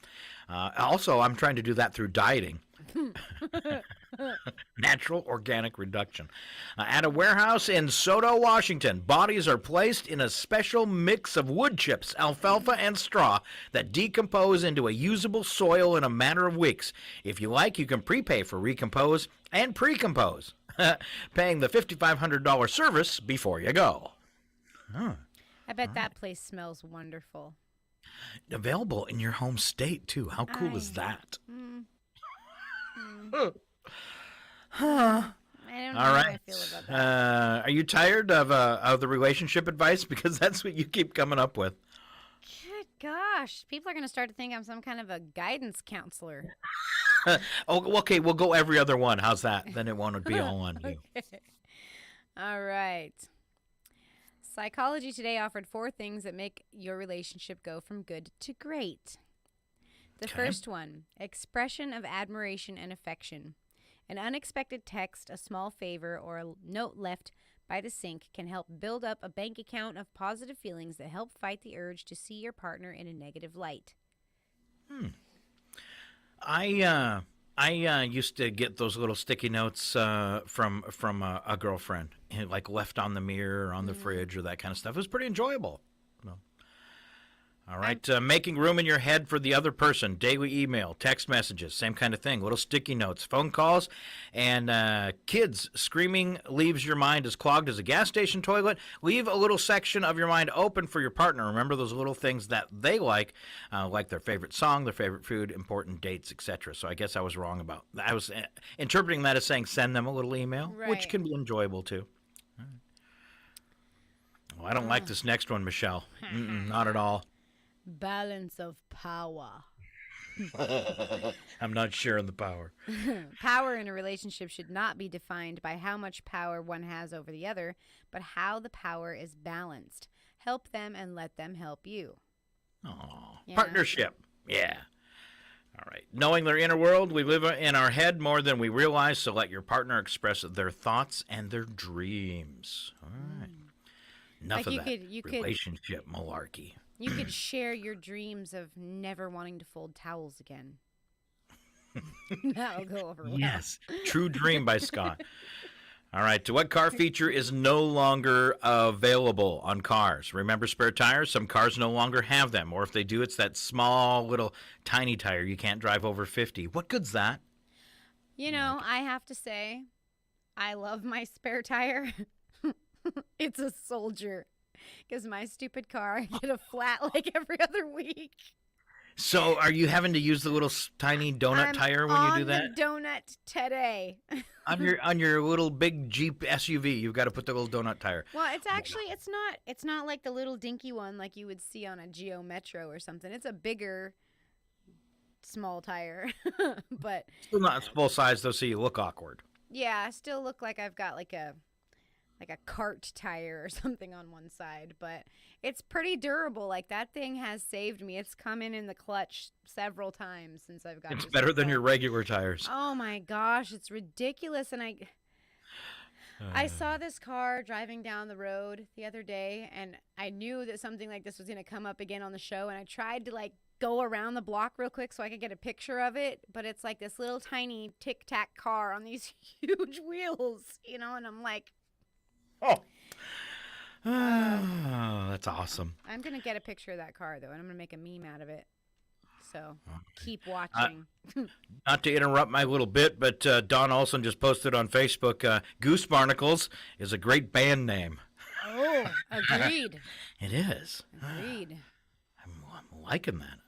Also, I'm trying to do that through dieting. Natural organic reduction. At a warehouse in Soto, Washington, bodies are placed in a special mix of wood chips, alfalfa, and straw that decompose into a usable soil in a matter of weeks. If you like, you can prepay for Recompose and Precompose, paying the $5,500 service before you go. I bet that place smells wonderful. Available in your home state, too. How cool is that? I don't know All how right. I feel about that. Are you tired of the relationship advice? Because that's what you keep coming up with. Good gosh. People are going to start to think I'm some kind of a guidance counselor. Oh, okay. We'll go every other one. How's that? Then it won't be all on you. Okay. All right. Psychology Today offered 4 things that make your relationship go from good to great. The first one, expression of admiration and affection. An unexpected text, a small favor, or a note left by the sink can help build up a bank account of positive feelings that help fight the urge to see your partner in a negative light. I used to get those little sticky notes from a girlfriend, like left on the mirror or on the fridge or that kind of stuff. It was pretty enjoyable. All right, making room in your head for the other person, daily email, text messages, same kind of thing, little sticky notes, phone calls, and kids screaming leaves your mind as clogged as a gas station toilet. Leave a little section of your mind open for your partner. Remember those little things that they like their favorite song, their favorite food, important dates, etc. So I guess I was wrong about that. I was interpreting that as saying send them a little email, which Right. can be enjoyable too. Well, I don't like this next one, Michelle. Not at all. Balance of power. I'm not sharing the power. Power in a relationship should not be defined by how much power one has over the other, but how the power is balanced. Help them and let them help you. Oh, Yeah. partnership. Yeah. All right. Knowing their inner world, we live in our head more than we realize, so let your partner express their thoughts and their dreams. All right. Enough Like of that you could relationship malarkey. You could share your dreams of never wanting to fold towels again. That'll go over well. Yes. True Dream by Scott. All right. What car feature is no longer available on cars? Remember spare tires? Some cars no longer have them. Or if they do, it's that small little tiny tire. You can't drive over 50. What good's that? You know, I have to say, I love my spare tire. It's a soldier. Because my stupid car, I get a flat like every other week. So, are you having to use the little tiny donut tire when you do that? I'm on the donut today. On your little big Jeep SUV, you've got to put the little donut tire. Well, it's actually it's not like the little dinky one like you would see on a Geo Metro or something. It's a bigger small tire. But Still not full size though, so you look awkward. yeah, I still look like I've got like a cart tire or something on one side, but it's pretty durable. Like that thing has saved me. It's come in the clutch several times since I've got It's this better than car. your regular tires. Oh my gosh, it's ridiculous. And I saw this car driving down the road the other day, and I knew that something like this was going to come up again on the show, and I tried to like go around the block real quick so I could get a picture of it, but it's like this little tiny tic-tac car on these huge wheels, you know, and I'm like, Oh, that's awesome. I'm going to get a picture of that car, though, and I'm going to make a meme out of it. So keep watching. Not to interrupt my little bit, but Don Olson just posted on Facebook, Goose Barnacles is a great band name. Oh, agreed. It is. Agreed. I'm liking that.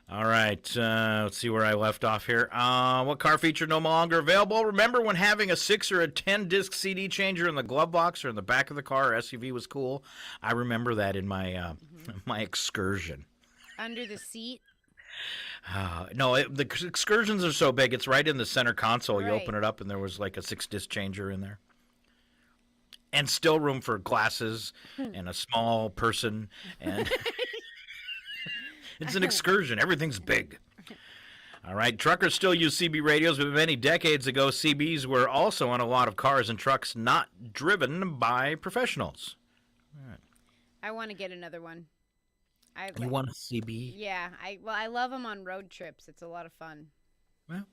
All right, let's see where I left off here. What car feature no longer available? Remember when having a 6 or a 10-disc CD changer in the glove box or in the back of the car or SUV was cool? I remember that in my my excursion. Under the seat. No, the excursions are so big. It's right in the center console. You Right. open it up, and there was like a 6-disc changer in there. And still room for glasses and a small person. And it's an excursion. Everything's big. All right. Truckers still use CB radios, but many decades ago, CBs were also on a lot of cars and trucks not driven by professionals. I want to get another one. You want a CB? Yeah, I love them on road trips. It's a lot of fun. Well,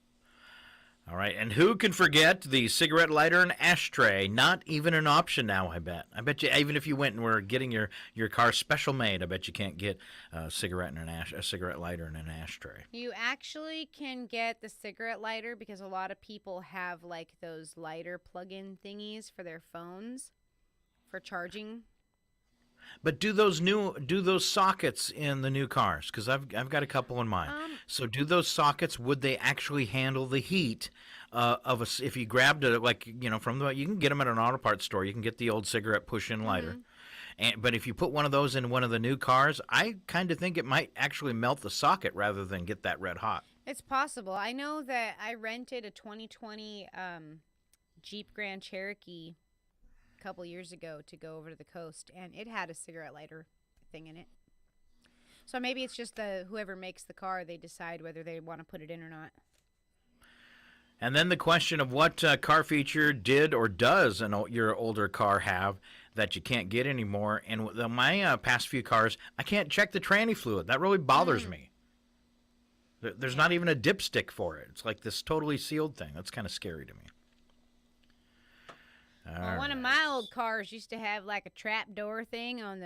all right. And who can forget the cigarette lighter and ashtray? Not even an option now, I bet. I bet you, even if you went and were getting your car special made, I bet you can't get a cigarette lighter and an ashtray. You actually can get the cigarette lighter because a lot of people have like those lighter plug-in thingies for their phones for charging. But do those sockets in the new cars? Because I've got a couple in mine. So do those sockets? Would they actually handle the heat of if you grabbed it from you can get them at an auto parts store. You can get the old cigarette push-in lighter. But if you put one of those in one of the new cars, I kind of think it might actually melt the socket rather than get that red hot. It's possible. I know that I rented a 2020 Jeep Grand Cherokee a couple years ago to go over to the coast, and it had a cigarette lighter thing in it. So maybe it's just whoever makes the car, they decide whether they want to put it in or not. And then the question of what car feature did or does your older car have that you can't get anymore? And with my past few cars, I can't check the tranny fluid. That really bothers me. There's not even a dipstick for it. It's like this totally sealed thing. That's kind of scary to me. Well, one of my old cars used to have like a trap door thing on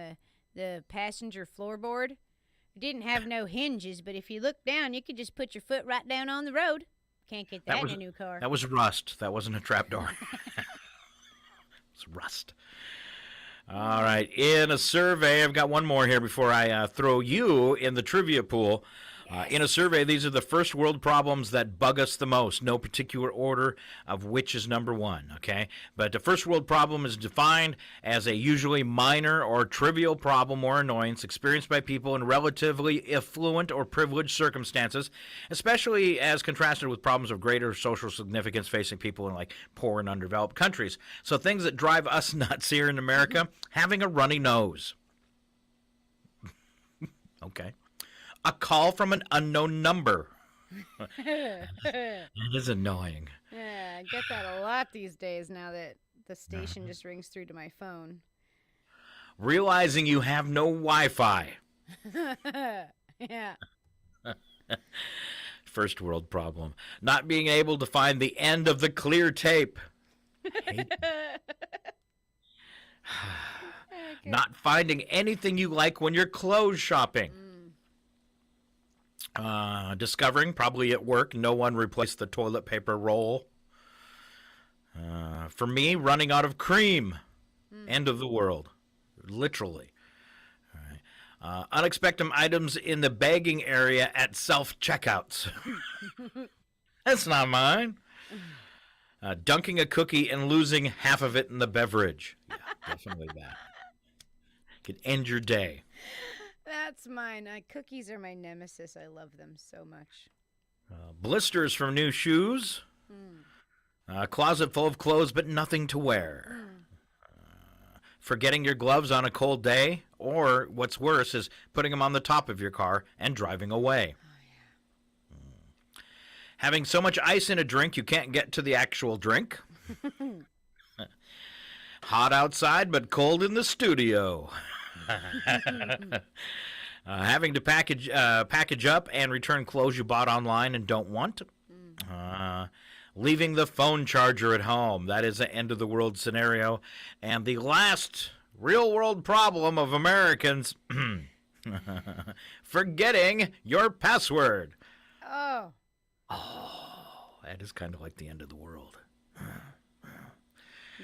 the passenger floorboard. It didn't have no hinges, but if you look down, you could just put your foot right down on the road. Can't get that in a new car. That was rust. That wasn't a trap door. It's rust. All right. In a survey, I've got one more here before I throw you in the trivia pool. In a survey, these are the first world problems that bug us the most. No particular order of which is number one, okay? But the first world problem is defined as a usually minor or trivial problem or annoyance experienced by people in relatively affluent or privileged circumstances, especially as contrasted with problems of greater social significance facing people in like poor and undeveloped countries. So things that drive us nuts here in America, having a runny nose. Okay. A call from an unknown number. It is annoying. Yeah, I get that a lot these days now that the station just rings through to my phone. Realizing you have no Wi-Fi. Yeah. First world problem. Not being able to find the end of the clear tape. Not finding anything you like when you're clothes shopping. Discovering, probably at work, no one replaced the toilet paper roll. For me, running out of cream. End of the world. Literally. All right. Unexpected items in the bagging area at self-checkouts. That's not mine. Dunking a cookie and losing half of it in the beverage. Yeah, definitely that. Could end your day. That's mine. Cookies are my nemesis. I love them so much. Blisters from new shoes. Closet full of clothes, but nothing to wear. Forgetting your gloves on a cold day, or what's worse is putting them on the top of your car and driving away. Having so much ice in a drink you can't get to the actual drink. Hot outside, but cold in the studio. Having to package up and return clothes you bought online and don't want. Leaving the phone charger at home. That is an end-of-the-world scenario. And the last real-world problem of Americans, forgetting your password. Oh. Oh, that is kind of like the end of the world.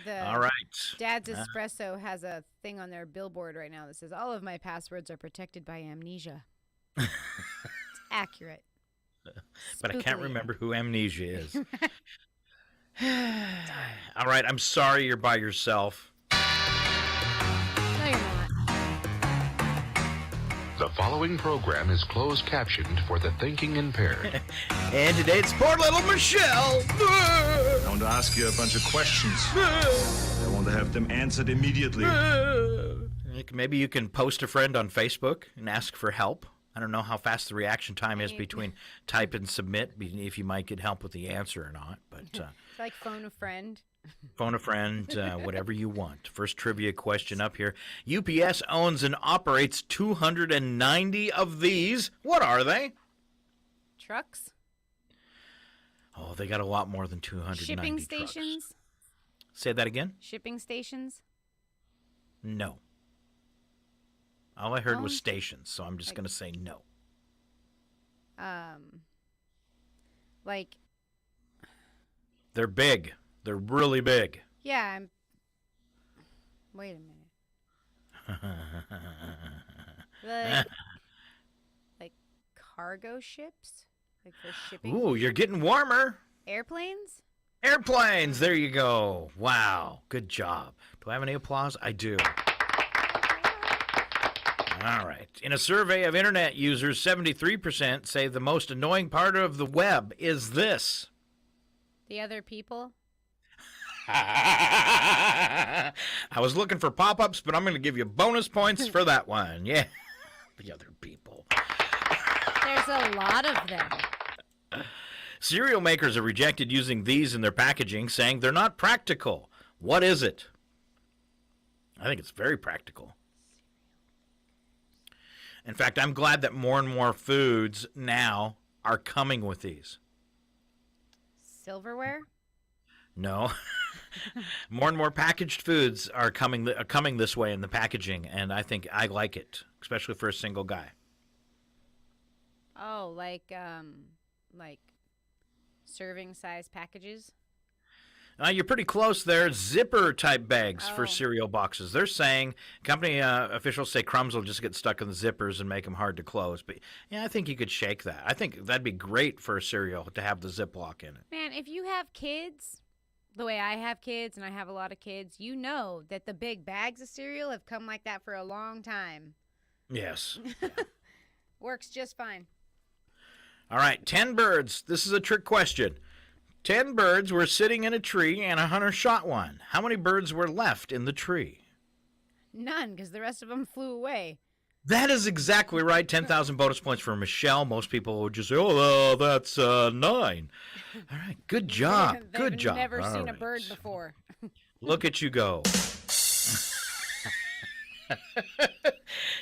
All right. Dad's Espresso has a thing on their billboard right now that says, all of my passwords are protected by amnesia. It's accurate. But I can't remember who amnesia is. All right, I'm sorry you're by yourself. No, you're not. The following program is closed captioned for the thinking impaired. And today it's poor little Michelle. I want to ask you a bunch of questions. I want to have them answered immediately. Maybe you can post a friend on Facebook and ask for help. I don't know how fast the reaction time is between type and submit, if you might get help with the answer or not. But It's like phone a friend. Phone a friend, whatever you want. First trivia question up here. UPS owns and operates 290 of these. What are they? Trucks? Oh, they got a lot more than 290 Shipping trucks. stations? Say that again? Shipping stations? No. All I heard was stations, so I'm just going to say no. Like... They're big. They're really big. Yeah, Wait a minute. like cargo ships? Like for shipping? Ooh, you're getting warmer. Airplanes? Airplanes. There you go. Wow. Good job. Do I have any applause? I do. All right. In a survey of internet users, 73% say the most annoying part of the web is this. The other people? I was looking for pop-ups, but I'm going to give you bonus points for that one. Yeah. The other people. There's a lot of them. Cereal makers have rejected using these in their packaging, saying they're not practical. What is it? I think it's very practical. In fact, I'm glad that more and more foods now are coming with these. Silverware? No. More and more packaged foods are coming this way in the packaging, and I think I like it, especially for a single guy. Oh, like serving size packages? You're pretty close there. Zipper-type bags for cereal boxes. They're saying, company officials say crumbs will just get stuck in the zippers and make them hard to close. But, yeah, I think you could shake that. I think that'd be great for a cereal to have the Ziploc in it. Man, if you have kids, the way I have kids, and I have a lot of kids, you know that the big bags of cereal have come like that for a long time. Yes. Works just fine. All right, 10 birds. This is a trick question. 10 birds were sitting in a tree, and a hunter shot one. How many birds were left in the tree? None, because the rest of them flew away. That is exactly right. 10,000 bonus points for Michelle. Most people would just say, oh, that's 9. All right, good job. Good job. I've never All seen right. a bird before. Look at you go.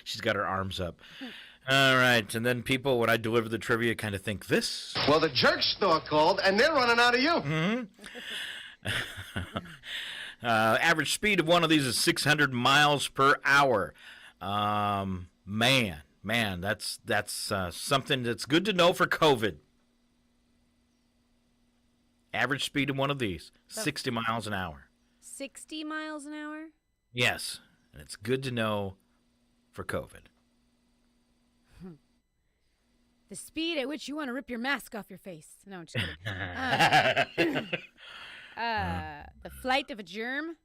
She's got her arms up. All right, and then people, when I deliver the trivia, kind of think this. Well, the jerk store called, and they're running out of you. Mm-hmm. Average speed of one of these is 600 miles per hour. Man, Man, that's something that's good to know for COVID. Average speed of one of these, 60 miles an hour. 60 miles an hour? Yes, and it's good to know for COVID. The speed at which you want to rip your mask off your face. No, I'm just kidding. The flight of a germ?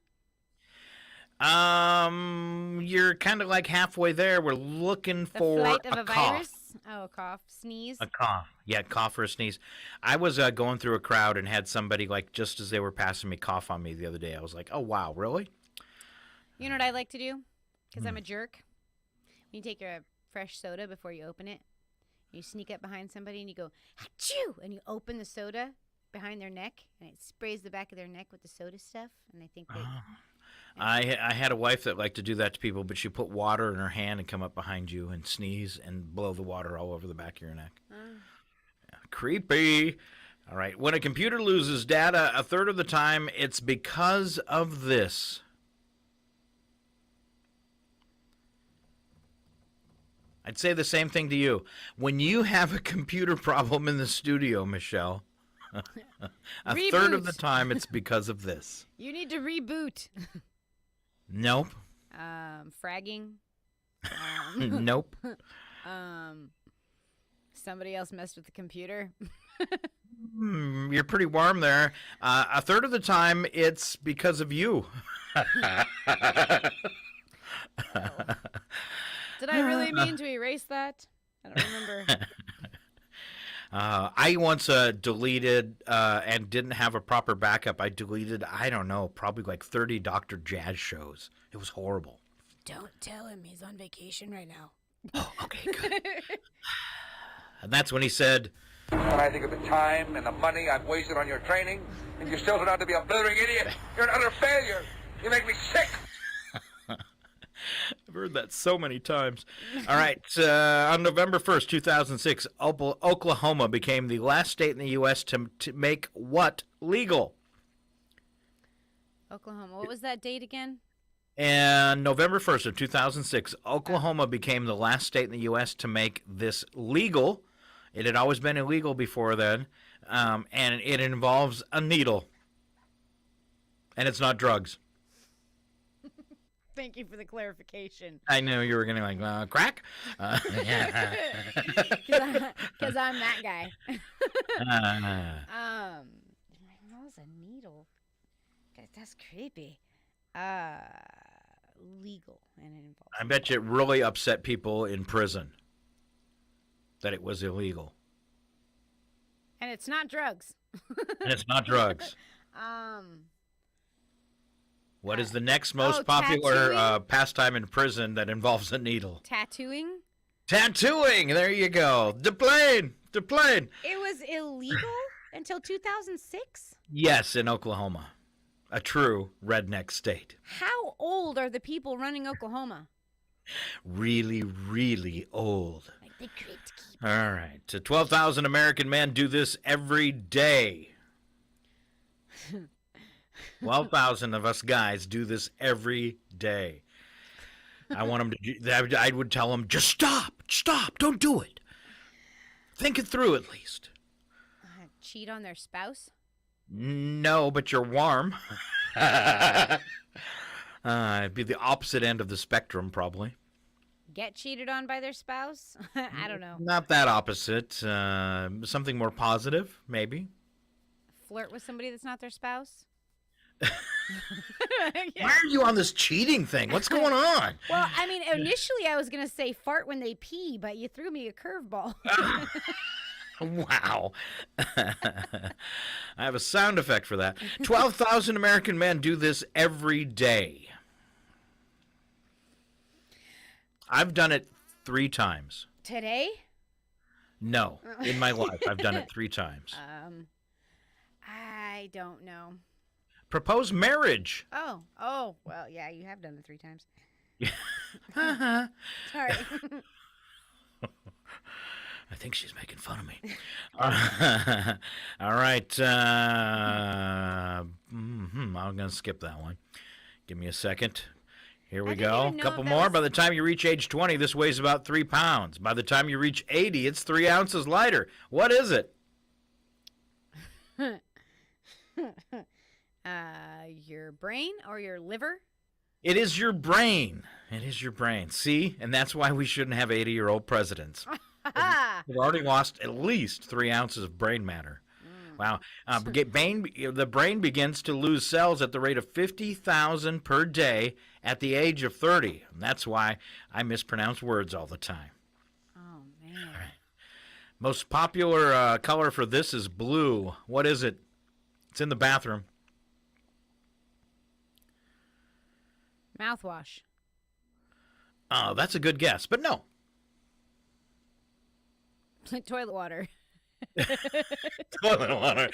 You're kind of like halfway there. We're looking The for flight of a cough. virus? Oh, a cough. Sneeze? A cough. Yeah, cough or a sneeze. I was going through a crowd and had somebody, like, just as they were passing me, cough on me the other day. I was like, oh, wow, really? You know what I like to do? Because I'm a jerk. You take your fresh soda before you open it. You sneak up behind somebody and you go, achoo! And you open the soda behind their neck, and it sprays the back of their neck with the soda stuff, and they think they... I had a wife that liked to do that to people, but she put water in her hand and come up behind you and sneeze and blow the water all over the back of your neck. Yeah, creepy. All right. When a computer loses data, a third of the time, it's because of this. I'd say the same thing to you. When you have a computer problem in the studio, Michelle, a third of the time it's because of this. You need to reboot. Nope. Fragging. Nope. Somebody else messed with the computer. You're pretty warm there. A third of the time it's because of you. Did I really mean to erase that? I don't remember. I once deleted and didn't have a proper backup. I deleted, I don't know, probably like 30 Dr. Jazz shows. It was horrible. Don't tell him he's on vacation right now. Oh, okay, good. And that's when he said, When I think of the time and the money I've wasted on your training, and you still turn out to be a blithering idiot, you're an utter failure. You make me sick. I've heard that so many times. All right. On November 1st, 2006, Oklahoma became the last state in the U.S. to make what legal? Oklahoma. What was that date again? And November 1st of 2006, Oklahoma became the last state in the U.S. to make this legal. It had always been illegal before then, and it involves a needle. And it's not drugs. Thank you for the clarification. I knew you were going to like, crack? Because I'm that guy. That was a needle. Guys, that's creepy. Legal, and it involves... I bet you it really upset people in prison that it was illegal. And it's not drugs. And it's not drugs. What is the next most popular pastime in prison that involves a needle? Tattooing? Tattooing! There you go. Deplane! Deplane! It was illegal until 2006? Yes, in Oklahoma. A true redneck state. How old are the people running Oklahoma? Really, really old. Like they create to keep. All right. 12,000 American men do this every day. 12,000 of us guys do this every day. I want them to. I would tell them, just stop, don't do it. Think it through at least. Cheat on their spouse? No, but you're warm. It'd be the opposite end of the spectrum, probably. Get cheated on by their spouse? I don't know. Not that opposite. Something more positive, maybe. Flirt with somebody that's not their spouse? Why are you on this cheating thing? What's going on? Well, I mean, initially I was going to say fart when they pee, but you threw me a curveball. Wow. I have a sound effect for that. 12,000 American men do this every day. I've done it 3 times. Today? No, in my life, I've done it 3 times. I don't know. Propose marriage. Oh, well, yeah, you have done it 3 times. Uh-huh. Sorry. I think she's making fun of me. All right. I'm going to skip that one. Give me a second. Here we I didn't go. even know Couple if that more. was- By the time you reach age 20, this weighs about 3 pounds. By the time you reach 80, it's 3 ounces lighter. What is it? Your brain or your liver? It is your brain. It is your brain. See? And that's why we shouldn't have 80-year-old presidents. We've already lost at least 3 ounces of brain matter. Wow. The brain begins to lose cells at the rate of 50,000 per day at the age of 30. And that's why I mispronounce words all the time. Oh, man. Most popular color for this is blue. What is it? It's in the bathroom. Mouthwash. Oh, that's a good guess, but no. Toilet water. Toilet water.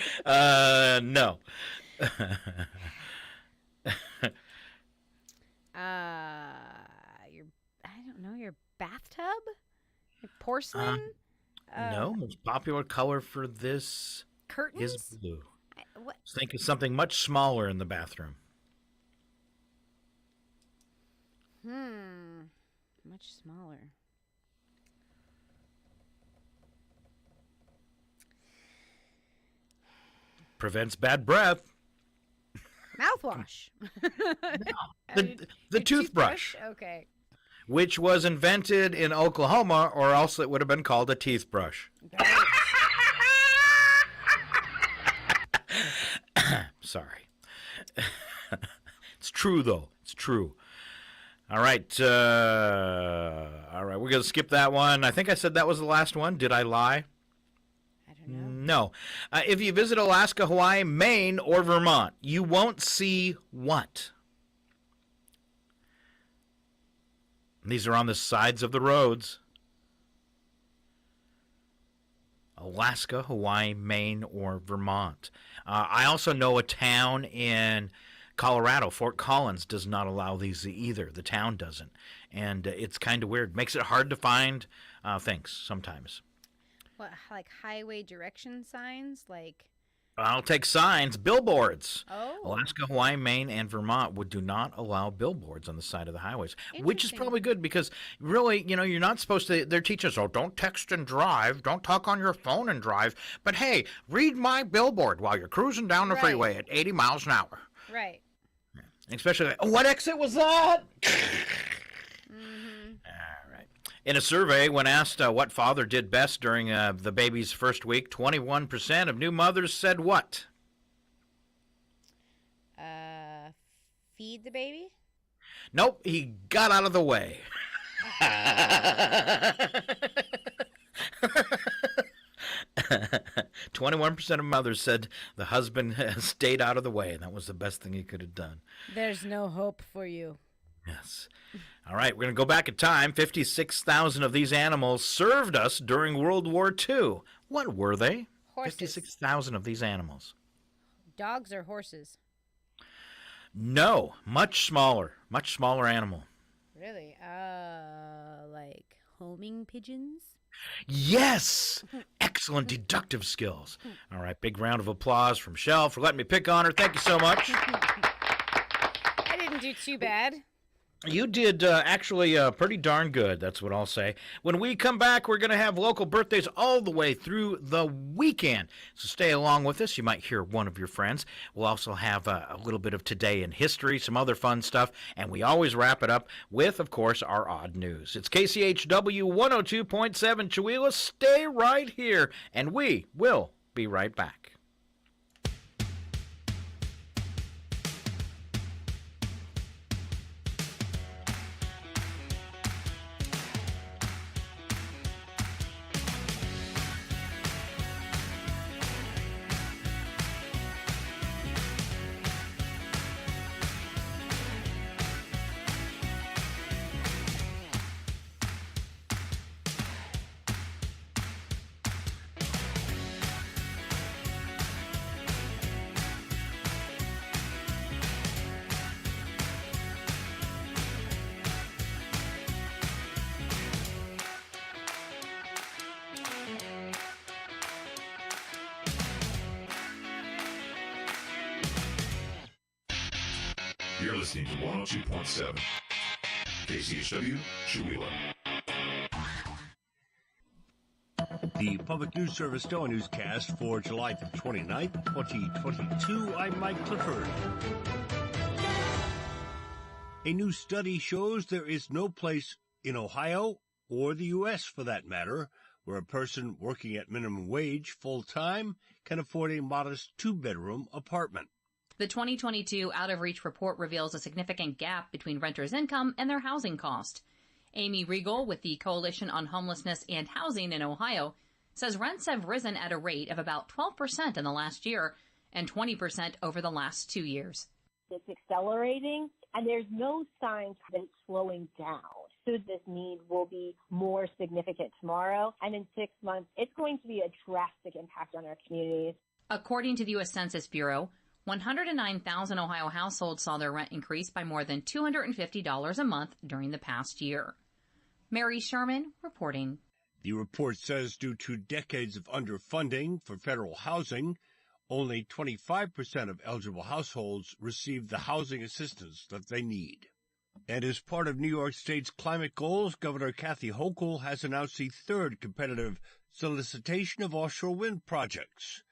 No. Your bathtub? Your porcelain? No, most popular color for this Curtains? is blue. What? Think of something much smaller in the bathroom. Much smaller. Prevents bad breath. Mouthwash. The toothbrush, Okay. which was invented in Oklahoma, or else it would have been called a teeth brush. Sorry. It's true, though. It's true. All right. We're going to skip that one. I think I said that was the last one. Did I lie? I don't know. No. If you visit Alaska, Hawaii, Maine, or Vermont, you won't see what? These are on the sides of the roads. Alaska, Hawaii, Maine, or Vermont. I also know a town in Colorado, Fort Collins, does not allow these either. The town doesn't. And it's kind of weird. Makes it hard to find things sometimes. What, like highway direction signs? Like, I'll take signs. Billboards. oh. Alaska, Hawaii, Maine, and Vermont do not allow billboards on the side of the highways, which is Interesting. probably good because really, you're not supposed to. They're teaching us, don't text and drive, don't talk on your phone and drive. But hey, read my billboard while you're cruising down the Right. freeway at 80 miles an hour. Right. Especially, like, what exit was that? All right. In a survey, when asked what father did best during the baby's first week, 21% of new mothers said what? Feed the baby? Nope, he got out of the way. 21% of mothers said the husband stayed out of the way, and that was the best thing he could have done. There's no hope for you. Yes. All right, we're going to go back in time. 56,000 of these animals served us during World War II. What were they? Horses. 56,000 of these animals. Dogs or horses? No, much smaller animal. Really? Like homing pigeons? Yes! Excellent deductive skills. All right, big round of applause from Shell for letting me pick on her. Thank you so much. I didn't do too bad. You did actually pretty darn good, that's what I'll say. When we come back, we're going to have local birthdays all the way through the weekend. So stay along with us. You might hear one of your friends. We'll also have a little bit of Today in History, some other fun stuff, and we always wrap it up with, of course, our odd news. It's KCHW 102.7 Chihuahua. Stay right here, and we will be right back. You're listening to 102.7 KCHW, Shawila. The Public News Service Daily Newscast for July the 29th, 2022. I'm Mike Clifford. A new study shows there is no place in Ohio, or the U.S. for that matter, where a person working at minimum wage full-time can afford a modest two-bedroom apartment. The 2022 Out of Reach report reveals a significant gap between renters' income and their housing cost. Amy Riegel with the Coalition on Homelessness and Housing in Ohio says rents have risen at a rate of about 12% in the last year and 20% over the last 2 years. It's accelerating, and there's no signs that it's slowing down. So this need will be more significant tomorrow, and in 6 months, it's going to be a drastic impact on our communities. According to the U.S. Census Bureau, 109,000 Ohio households saw their rent increase by more than $250 a month during the past year. Mary Sherman reporting. The report says due to decades of underfunding for federal housing, only 25% of eligible households receive the housing assistance that they need. And as part of New York State's climate goals, Governor Kathy Hochul has announced the third competitive solicitation of offshore wind projects.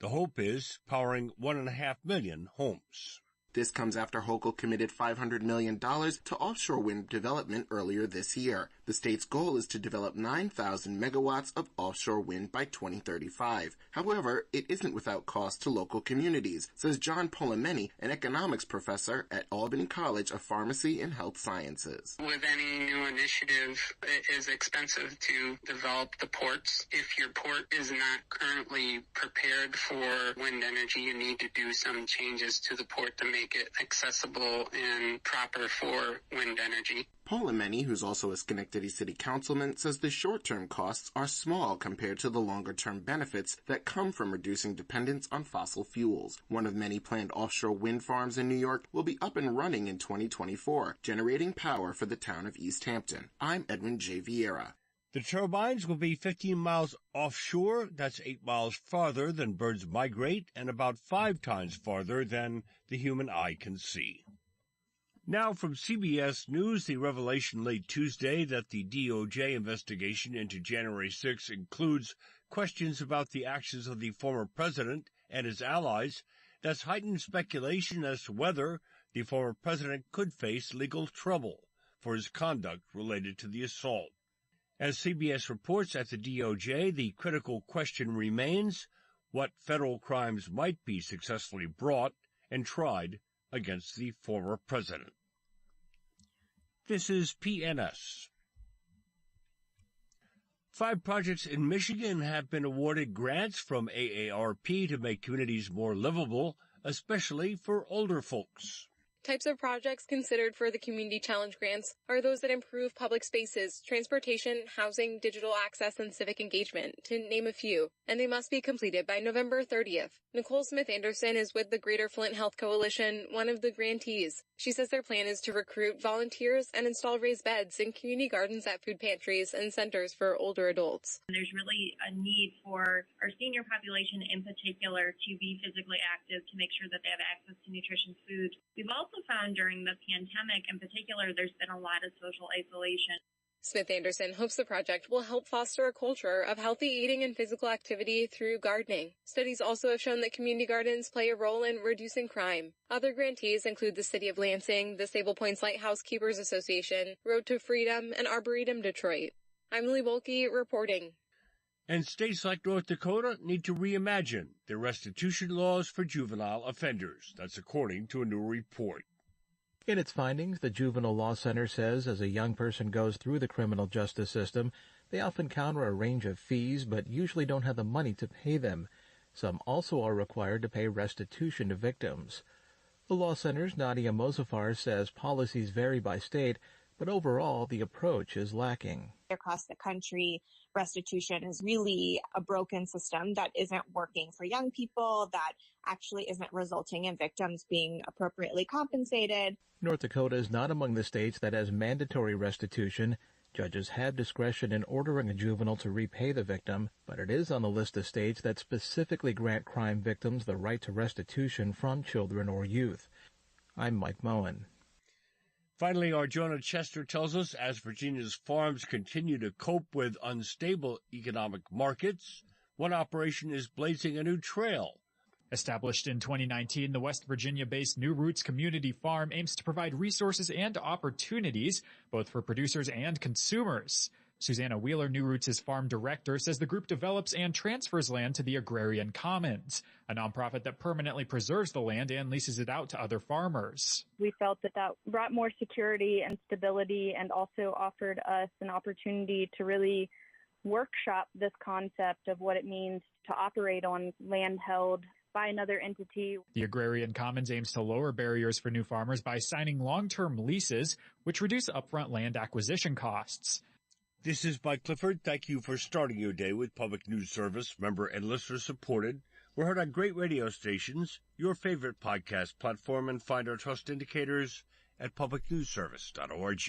The hope is powering 1.5 million homes. This comes after Hochul committed $500 million to offshore wind development earlier this year. The state's goal is to develop 9,000 megawatts of offshore wind by 2035. However, it isn't without cost to local communities, says John Polemeni, an economics professor at Albany College of Pharmacy and Health Sciences. With any new initiative, it is expensive to develop the ports. If your port is not currently prepared for wind energy, you need to do some changes to the port to make it accessible and proper for wind energy. Polemeni, who's also a Schenectady City Councilman, says the short-term costs are small compared to the longer-term benefits that come from reducing dependence on fossil fuels. One of many planned offshore wind farms in New York will be up and running in 2024, generating power for the town of East Hampton. I'm Edwin J. Vieira. The turbines will be 15 miles offshore. That's 8 miles farther than birds migrate and about 5 times farther than the human eye can see. Now from CBS News, the revelation late Tuesday that the DOJ investigation into January 6 includes questions about the actions of the former president and his allies. That's heightened speculation as to whether the former president could face legal trouble for his conduct related to the assault. As CBS reports at the DOJ, the critical question remains what federal crimes might be successfully brought and tried against the former president. This is PNS. 5 projects in Michigan have been awarded grants from AARP to make communities more livable, especially for older folks. Types of projects considered for the Community Challenge grants are those that improve public spaces, transportation, housing, digital access, and civic engagement, to name a few, and they must be completed by November 30th. Nicole Smith-Anderson is with the Greater Flint Health Coalition, one of the grantees. She says their plan is to recruit volunteers and install raised beds in community gardens at food pantries and centers for older adults. There's really a need for our senior population in particular to be physically active to make sure that they have access to nutritious food. We've also found during the pandemic in particular, there's been a lot of social isolation. Smith-Anderson hopes the project will help foster a culture of healthy eating and physical activity through gardening. Studies also have shown that community gardens play a role in reducing crime. Other grantees include the City of Lansing, the Sable Points Lighthouse Keepers Association, Road to Freedom, and Arboretum Detroit. I'm Lee Wolke reporting. And states like North Dakota need to reimagine their restitution laws for juvenile offenders. That's according to a new report. In its findings, the Juvenile Law Center says as a young person goes through the criminal justice system, they often counter a range of fees but usually don't have the money to pay them. Some also are required to pay restitution to victims. The Law Center's Nadia Mozafar says policies vary by state, but overall the approach is lacking. Across the country, restitution is really a broken system that isn't working for young people, that actually isn't resulting in victims being appropriately compensated. North Dakota is not among the states that has mandatory restitution. Judges have discretion in ordering a juvenile to repay the victim, but it is on the list of states that specifically grant crime victims the right to restitution from children or youth. I'm Mike Moen. Finally, our Jonah Chester tells us as Virginia's farms continue to cope with unstable economic markets, one operation is blazing a new trail. Established in 2019, the West Virginia-based New Roots Community Farm aims to provide resources and opportunities, both for producers and consumers. Susanna Wheeler, New Roots' farm director, says the group develops and transfers land to the Agrarian Commons, a nonprofit that permanently preserves the land and leases it out to other farmers. We felt that brought more security and stability and also offered us an opportunity to really workshop this concept of what it means to operate on land held by another entity. The Agrarian Commons aims to lower barriers for new farmers by signing long-term leases, which reduce upfront land acquisition costs. This is Mike Clifford. Thank you for starting your day with Public News Service, member and listener supported. We're heard on great radio stations, your favorite podcast platform, and find our trust indicators at publicnewsservice.org.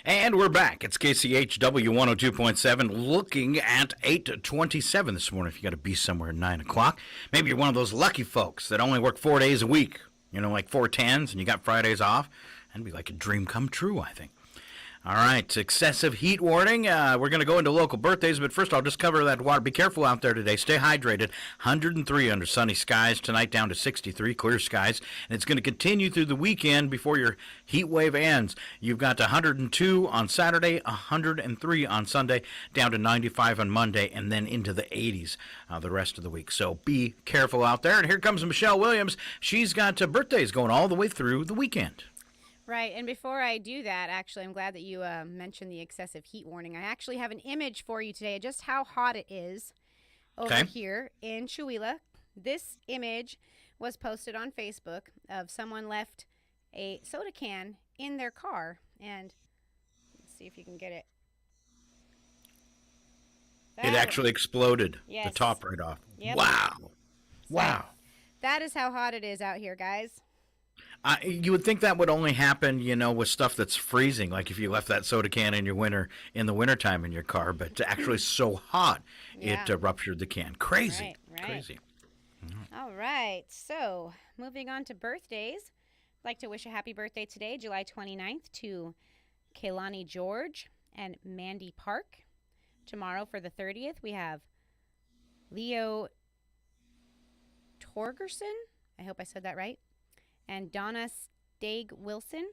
And we're back. It's KCHW 102.7, looking at 8:27 this morning. If you got to be somewhere at 9 o'clock, maybe you're one of those lucky folks that only work 4 days a week, like 4/10s, and you got Fridays off. That'd be like a dream come true, I think. All right, excessive heat warning. We're going to go into local birthdays, but first I'll just cover that water. Be careful out there today. Stay hydrated. 103 under sunny skies. Tonight down to 63, clear skies. And it's going to continue through the weekend before your heat wave ends. You've got 102 on Saturday, 103 on Sunday, down to 95 on Monday, and then into the 80s the rest of the week. So be careful out there. And here comes Michelle Williams. She's got birthdays going all the way through the weekend. Right, and before I do that, actually, I'm glad that you mentioned the excessive heat warning. I actually have an image for you today, just how hot it is over here in Chewelah. This image was posted on Facebook of someone left a soda can in their car, and let's see if you can get it. It actually exploded, yes. The top right off. Yep. Wow. Wow. That is how hot it is out here, guys. You would think that would only happen, with stuff that's freezing, like if you left that soda can in the wintertime in your car, but actually so hot, it ruptured the can. Crazy. Right. Crazy. All right. So, moving on to birthdays. I'd like to wish a happy birthday today, July 29th, to Kaylani George and Mandy Park. Tomorrow for the 30th, we have Leo Torgerson. I hope I said that right. And Donna Stagg Wilson.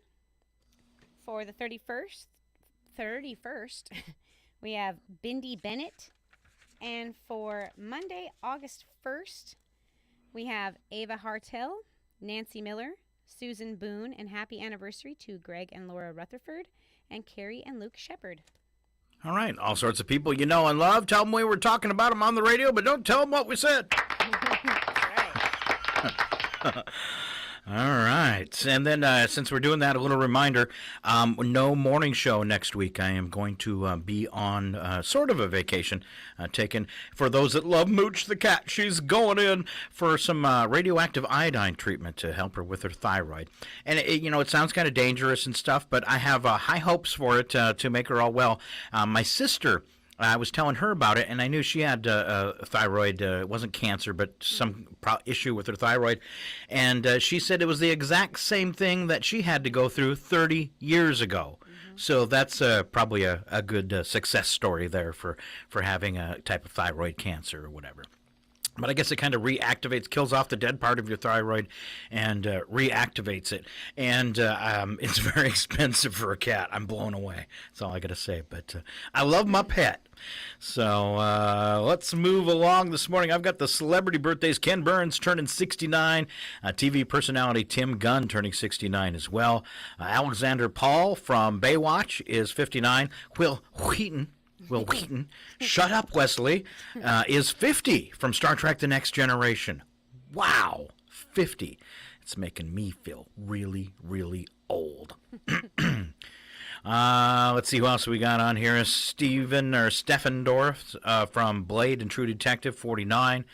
For the 31st, we have Bindi Bennett. And for Monday, August 1st, we have Ava Hartel, Nancy Miller, Susan Boone, and happy anniversary to Greg and Laura Rutherford, and Carrie and Luke Shepard. All right, all sorts of people you know and love. Tell them we were talking about them on the radio, but don't tell them what we said. All right. And then since we're doing that, a little reminder, no morning show next week. I am going to be on sort of a vacation, taken for those that love Mooch the cat. She's going in for some radioactive iodine treatment to help her with her thyroid. And, it sounds kind of dangerous and stuff, but I have high hopes for it to make her all well. My sister... I was telling her about it, and I knew she had thyroid. It wasn't cancer, but some issue with her thyroid. And she said it was the exact same thing that she had to go through 30 years ago. Mm-hmm. So that's probably a good success story there for having a type of thyroid cancer or whatever. But I guess it kind of reactivates, kills off the dead part of your thyroid and reactivates it. And it's very expensive for a cat. I'm blown away. That's all I got to say. But I love my pet. So let's move along this morning. I've got the celebrity birthdays. Ken Burns turning 69. TV personality Tim Gunn turning 69 as well. Alexander Paul from Baywatch is 59. Will Wheaton, shut up, Wesley, is 50 from Star Trek The Next Generation. Wow, 50. It's making me feel really, really old. Let's see who else we got on here. Stefan Dorff from Blade and True Detective, 49.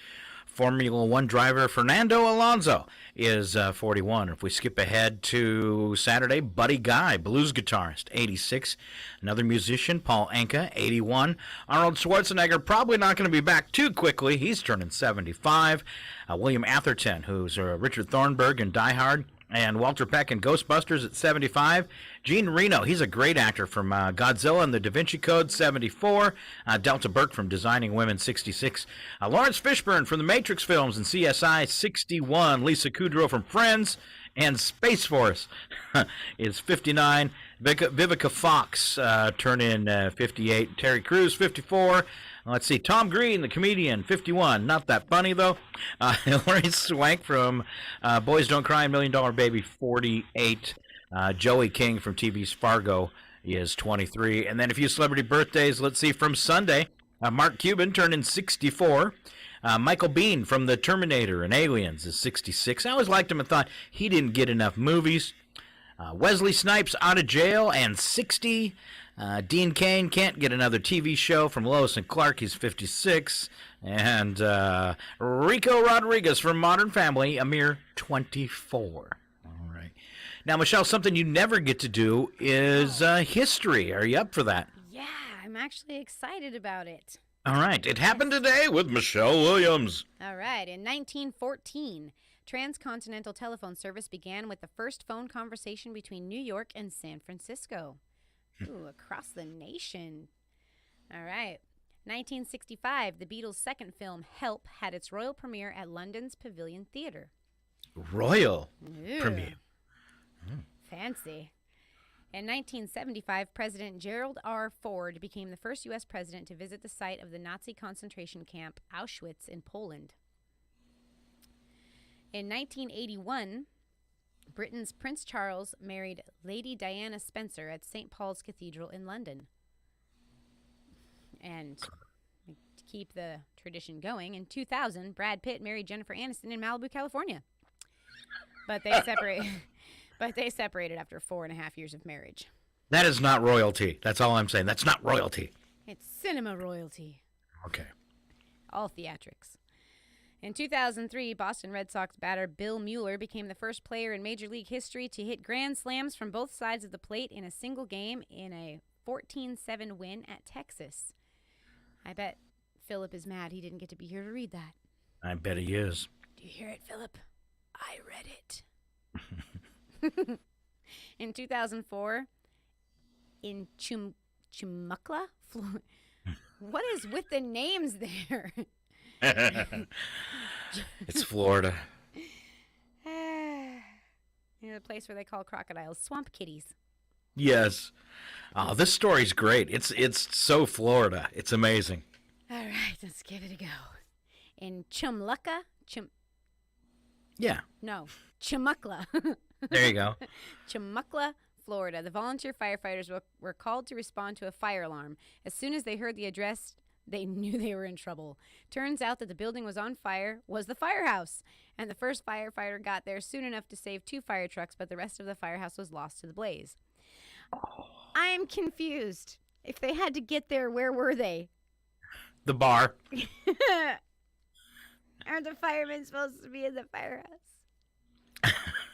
Formula One driver Fernando Alonso is 41. If we skip ahead to Saturday, Buddy Guy, blues guitarist, 86. Another musician, Paul Anka, 81. Arnold Schwarzenegger, probably not going to be back too quickly. He's turning 75. William Atherton, who's Richard Thornburg in Die Hard, and Walter Peck in Ghostbusters at 75. Gene Reno, he's a great actor from Godzilla and the Da Vinci Code, 74. Delta Burke from Designing Women, 66. Lawrence Fishburne from the Matrix films and CSI, 61. Lisa Kudrow from Friends and Space Force is 59. Vivica Fox turning 58. Terry Crews, 54. Let's see, Tom Green, the comedian, 51. Not that funny, though. Hilary Swank from Boys Don't Cry and $1 Million Baby, 48. Joey King from TV's Fargo is 23. And then a few celebrity birthdays. Let's see, from Sunday, Mark Cuban turning 64. Michael Biehn from The Terminator and Aliens is 66. I always liked him and thought he didn't get enough movies. Wesley Snipes out of jail and 60. Dean Cain can't get another TV show from Lois and Clark. He's 56. And Rico Rodriguez from Modern Family, a mere 24. All right. Now, Michelle, something you never get to do is history. Are you up for that? Yeah, I'm actually excited about it. All right. It happened today with Michelle Williams. All right. In 1914, transcontinental telephone service began with the first phone conversation between New York and San Francisco. Ooh, across the nation. All right. 1965, the Beatles' second film, Help, had its royal premiere at London's Pavilion Theatre. Royal premiere. Fancy. In 1975, President Gerald R. Ford became the first U.S. president to visit the site of the Nazi concentration camp Auschwitz in Poland. In 1981, Britain's Prince Charles married Lady Diana Spencer at St. Paul's Cathedral in London. And to keep the tradition going, in 2000, Brad Pitt married Jennifer Aniston in Malibu, California. But they separated after 4.5 years of marriage. That is not royalty. That's all I'm saying. That's not royalty. It's cinema royalty. Okay. All theatrics. In 2003, Boston Red Sox batter Bill Mueller became the first player in Major League history to hit grand slams from both sides of the plate in a single game in a 14-7 win at Texas. I bet Philip is mad he didn't get to be here to read that. I bet he is. Do you hear it, Philip? I read it. In 2004, in Chumuckla, Florida. What is with the names there? It's Florida. The place where they call crocodiles swamp kitties. Yes. Oh, this story's great. It's so Florida. It's amazing. All right, let's give it a go. In Chumlucka, Chumuckla. There you go. Chumuckla, Florida. The volunteer firefighters were called to respond to a fire alarm. As soon as they heard the address, they knew they were in trouble. Turns out that the building was on fire was the firehouse, and the first firefighter got there soon enough to save 2 fire trucks, but the rest of the firehouse was lost to the blaze. I'm confused. If they had to get there, where were they? The bar. Aren't the firemen supposed to be in the firehouse?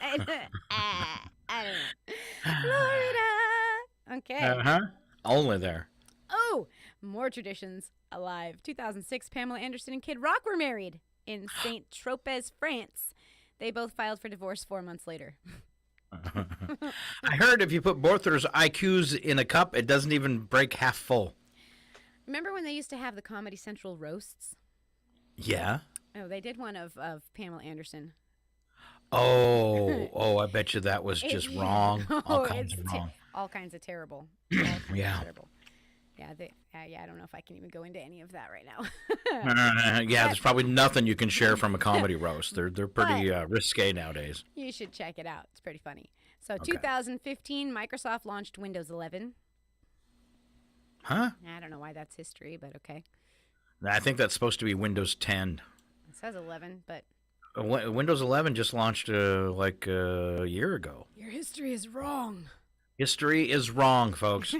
I don't know. Florida. Okay. Uh-huh. Only there. Oh, more traditions alive. 2006, Pamela Anderson and Kid Rock were married in St. Tropez, France. They both filed for divorce 4 months later. I heard if you put both their IQs in a cup, it doesn't even break half full. Remember when they used to have the Comedy Central roasts? Yeah. Oh, they did one of Pamela Anderson. Oh, I bet you that was just wrong. All kinds of wrong. All kinds of terrible. Yeah. Terrible. Yeah, I don't know if I can even go into any of that right now. Yeah, there's probably nothing you can share from a comedy roast. They're pretty risque nowadays. You should check it out. It's pretty funny. So 2015, Microsoft launched Windows 11. Huh? I don't know why that's history, but okay. I think that's supposed to be Windows 10. It says 11, but... Windows 11 just launched like a year ago. Your history is wrong. History is wrong, folks.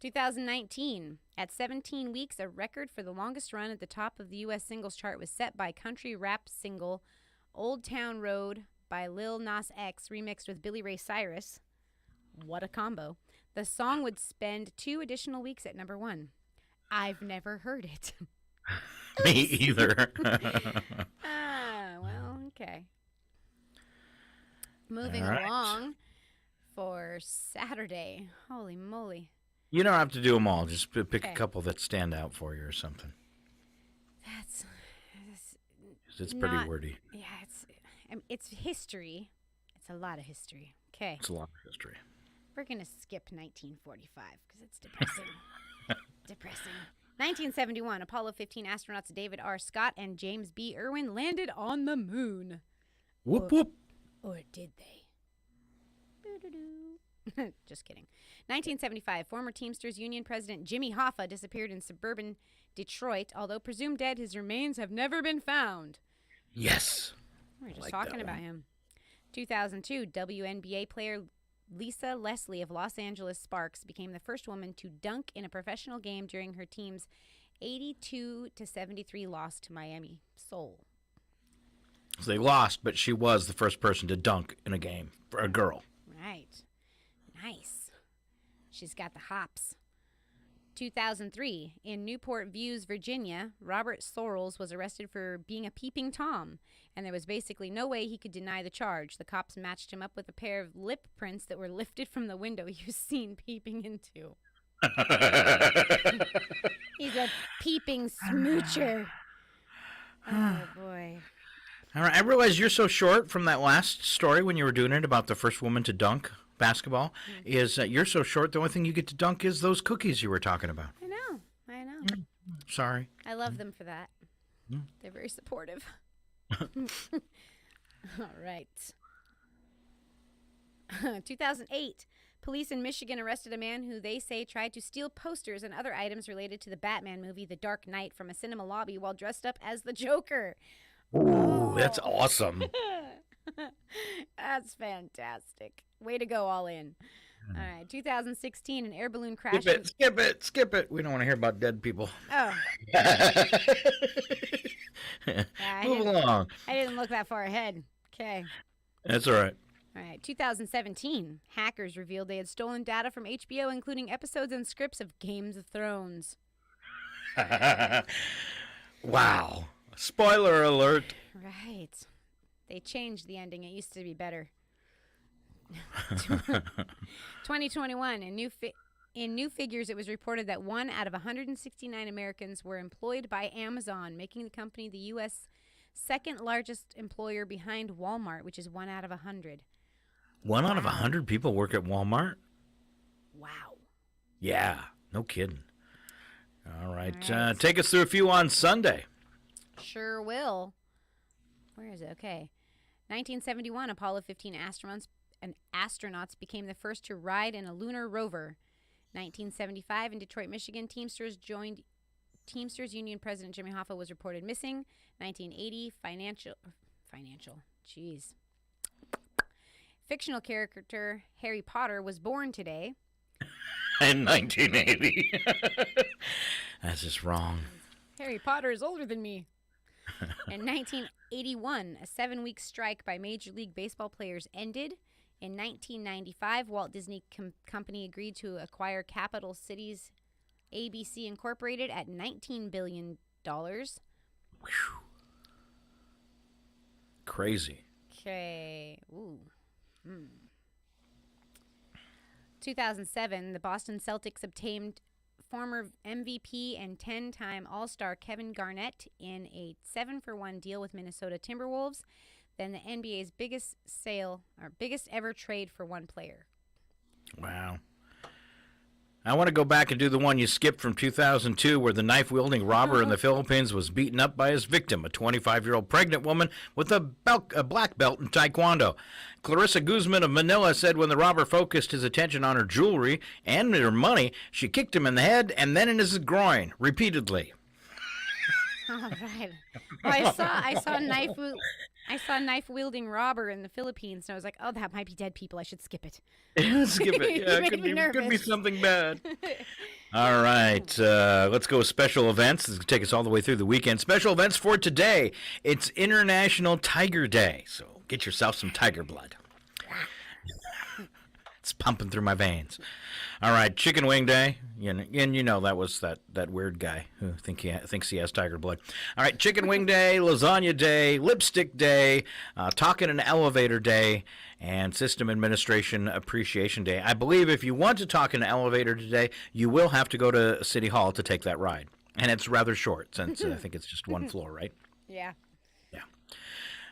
2019. At 17 weeks, a record for the longest run at the top of the U.S. singles chart was set by country rap single Old Town Road by Lil Nas X, remixed with Billy Ray Cyrus. What a combo. The song would spend 2 additional weeks at number 1. I've never heard it. Me either. Well, okay. Moving All right. along for Saturday. Holy moly. You don't have to do them all. Just pick Okay. a couple that stand out for you or something. It's pretty not- wordy. Yeah, it's history. It's a lot of history. Okay. It's a lot of history. We're going to skip 1945 because it's depressing. Depressing. 1971, Apollo 15 astronauts David R. Scott and James B. Irwin landed on the moon. Whoop, whoop. Or did they? Doo-doo-doo. Just kidding. 1975, former Teamsters Union President Jimmy Hoffa disappeared in suburban Detroit. Although presumed dead, his remains have never been found. Yes. We were just Like talking that about one. him. 2002, WNBA player Lisa Leslie of Los Angeles Sparks became the first woman to dunk in a professional game during her team's 82-73 loss to Miami Soul. So they lost, but she was the first person to dunk in a game for a girl. Right. Nice. She's got the hops. 2003, in Newport Views, Virginia, Robert Sorrells was arrested for being a peeping Tom, and there was basically no way he could deny the charge. The cops matched him up with a pair of lip prints that were lifted from the window he was seen peeping into. He's a peeping smoocher. Oh, boy. All right, I realize you're so short from that last story when you were doing it about the first woman to dunk basketball. Is you're so short, the only thing you get to dunk is those cookies you were talking about. I know. Sorry. I love them for that. They're very supportive. All right. 2008. Police in Michigan arrested a man who they say tried to steal posters and other items related to the Batman movie The Dark Knight from a cinema lobby while dressed up as the Joker. Ooh, that's awesome. That's fantastic. Way to go, all in. All right, 2016, an air balloon crash. Skip it. We don't want to hear about dead people. Oh. Move along. I didn't look that far ahead. Okay. That's all right. All right, 2017, hackers revealed they had stolen data from HBO, including episodes and scripts of Games of Thrones. Wow. Spoiler alert. Right. They changed the ending. It used to be better. 2021, in new figures, it was reported that 1 out of 169 Americans were employed by Amazon, making the company the U.S. second largest employer behind Walmart, which is 1 out of 100. 1 out of 100 people work at Walmart? Wow. Yeah, no kidding. All right. Take us through a few on Sunday. Sure will. Where is it? Okay. 1971, Apollo 15 astronauts became the first to ride in a lunar rover. 1975, in Detroit, Michigan, Teamsters Union President Jimmy Hoffa was reported missing. 1980, fictional character Harry Potter was born today. In 1980. That's just wrong. Harry Potter is older than me. In 1981, a 7-week strike by Major League Baseball players ended. In 1995, Walt Disney Company agreed to acquire Capital Cities ABC Incorporated at $19 billion. Crazy. Okay. Ooh. 2007, the Boston Celtics obtained former MVP and 10-time All-Star Kevin Garnett in a 7-for-1 deal with Minnesota Timberwolves, then the NBA's biggest ever trade for one player. Wow. I want to go back and do the one you skipped from 2002 where the knife-wielding robber in the Philippines was beaten up by his victim, a 25-year-old pregnant woman with a black belt in Taekwondo. Clarissa Guzman of Manila said when the robber focused his attention on her jewelry and her money, she kicked him in the head and then in his groin, repeatedly. All right. Well, I saw a knife wielding robber in the Philippines, and I was like, oh, that might be dead people. I should skip it. Skip it. Yeah, It it made me could be nervous. something bad. All right. Let's go with special events. This is going to take us all the way through the weekend. Special events for today. It's International Tiger Day, so get yourself some tiger blood. It's pumping through my veins. All right, Chicken Wing Day. And you know that was that weird guy who thinks he has tiger blood. All right, Chicken Wing Day, Lasagna Day, Lipstick Day, Talking in an Elevator Day, and System Administration Appreciation Day. I believe if you want to talk in an elevator today, you will have to go to City Hall to take that ride. And it's rather short since I think it's just one floor, right? Yeah.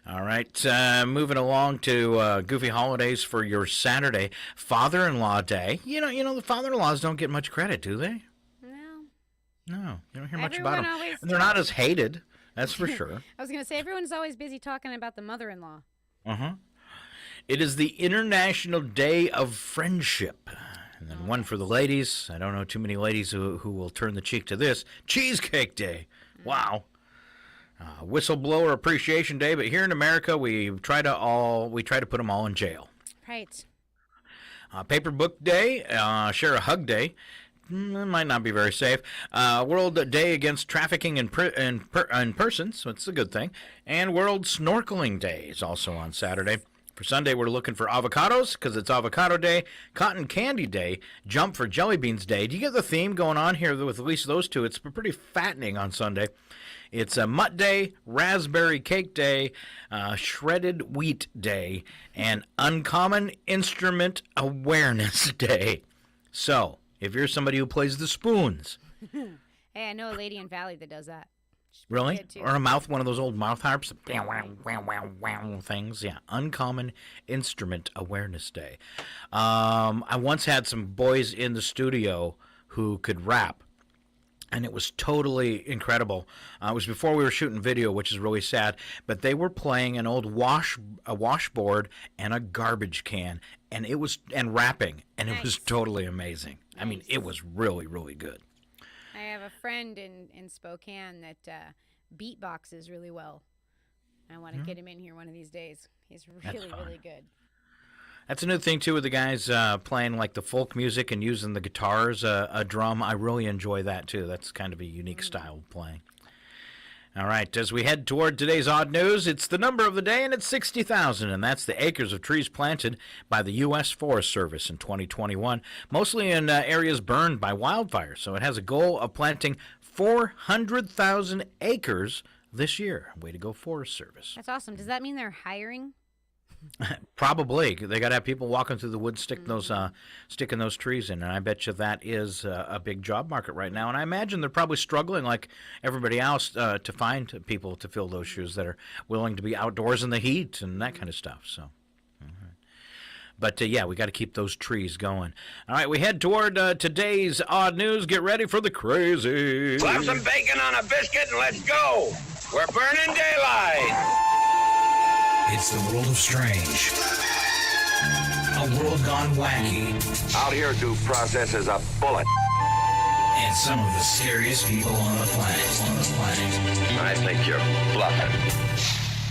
All right, moving along to Goofy Holidays for your Saturday. Father-in-Law Day. You know, the father-in-laws don't get much credit, do they? No, you don't hear much about them. And they're not as hated, that's for sure. I was going to say, everyone's always busy talking about the mother-in-law. Uh-huh. It is the International Day of Friendship. And then one for the ladies. I don't know too many ladies who will turn the cheek to this. Cheesecake Day. Wow. Whistleblower Appreciation Day, but here in America we try to put them all in jail. Right. Paper Book Day, Share a Hug Day. Might not be very safe. World Day Against Trafficking in Persons, so it's a good thing. And World Snorkeling Day is also on Saturday. For Sunday, we're looking for avocados because it's Avocado Day, Cotton Candy Day, Jump for Jelly Beans Day. Do you get the theme going on here with at least those two? It's pretty fattening on Sunday. It's a Mutt Day, Raspberry Cake Day, Shredded Wheat Day, and Uncommon Instrument Awareness Day. So, if you're somebody who plays the spoons. Hey, I know a lady in Valley that does that. Really? Or one of those old mouth harps? Things. Yeah. Uncommon Instrument Awareness Day. I once had some boys in the studio who could rap. And it was totally incredible. It was before we were shooting video, which is really sad. But they were playing an old washboard and a garbage can, and rapping, and it was totally amazing. Nice. I mean, it was really, really good. I have a friend in Spokane that beatboxes really well. I want to get him in here one of these days. He's really, really good. That's a new thing, too, with the guys playing, like, the folk music and using the guitar as a drum. I really enjoy that, too. That's kind of a unique style of playing. All right, as we head toward today's odd news, it's the number of the day, and it's 60,000, and that's the acres of trees planted by the U.S. Forest Service in 2021, mostly in areas burned by wildfires. So it has a goal of planting 400,000 acres this year. Way to go, Forest Service. That's awesome. Does that mean they're hiring? Probably. They got to have people walking through the woods sticking those trees in, and I bet you that is a big job market right now. And I imagine they're probably struggling, like everybody else, to find people to fill those shoes that are willing to be outdoors in the heat and that kind of stuff. So, but yeah, we got to keep those trees going. All right, we head toward today's odd news. Get ready for the crazy. Slap some bacon on a biscuit and let's go. We're burning daylight. It's the world of strange. A world gone wacky. Out here, due process is a bullet. And some of the scariest people on the planet. I think you're bluffing.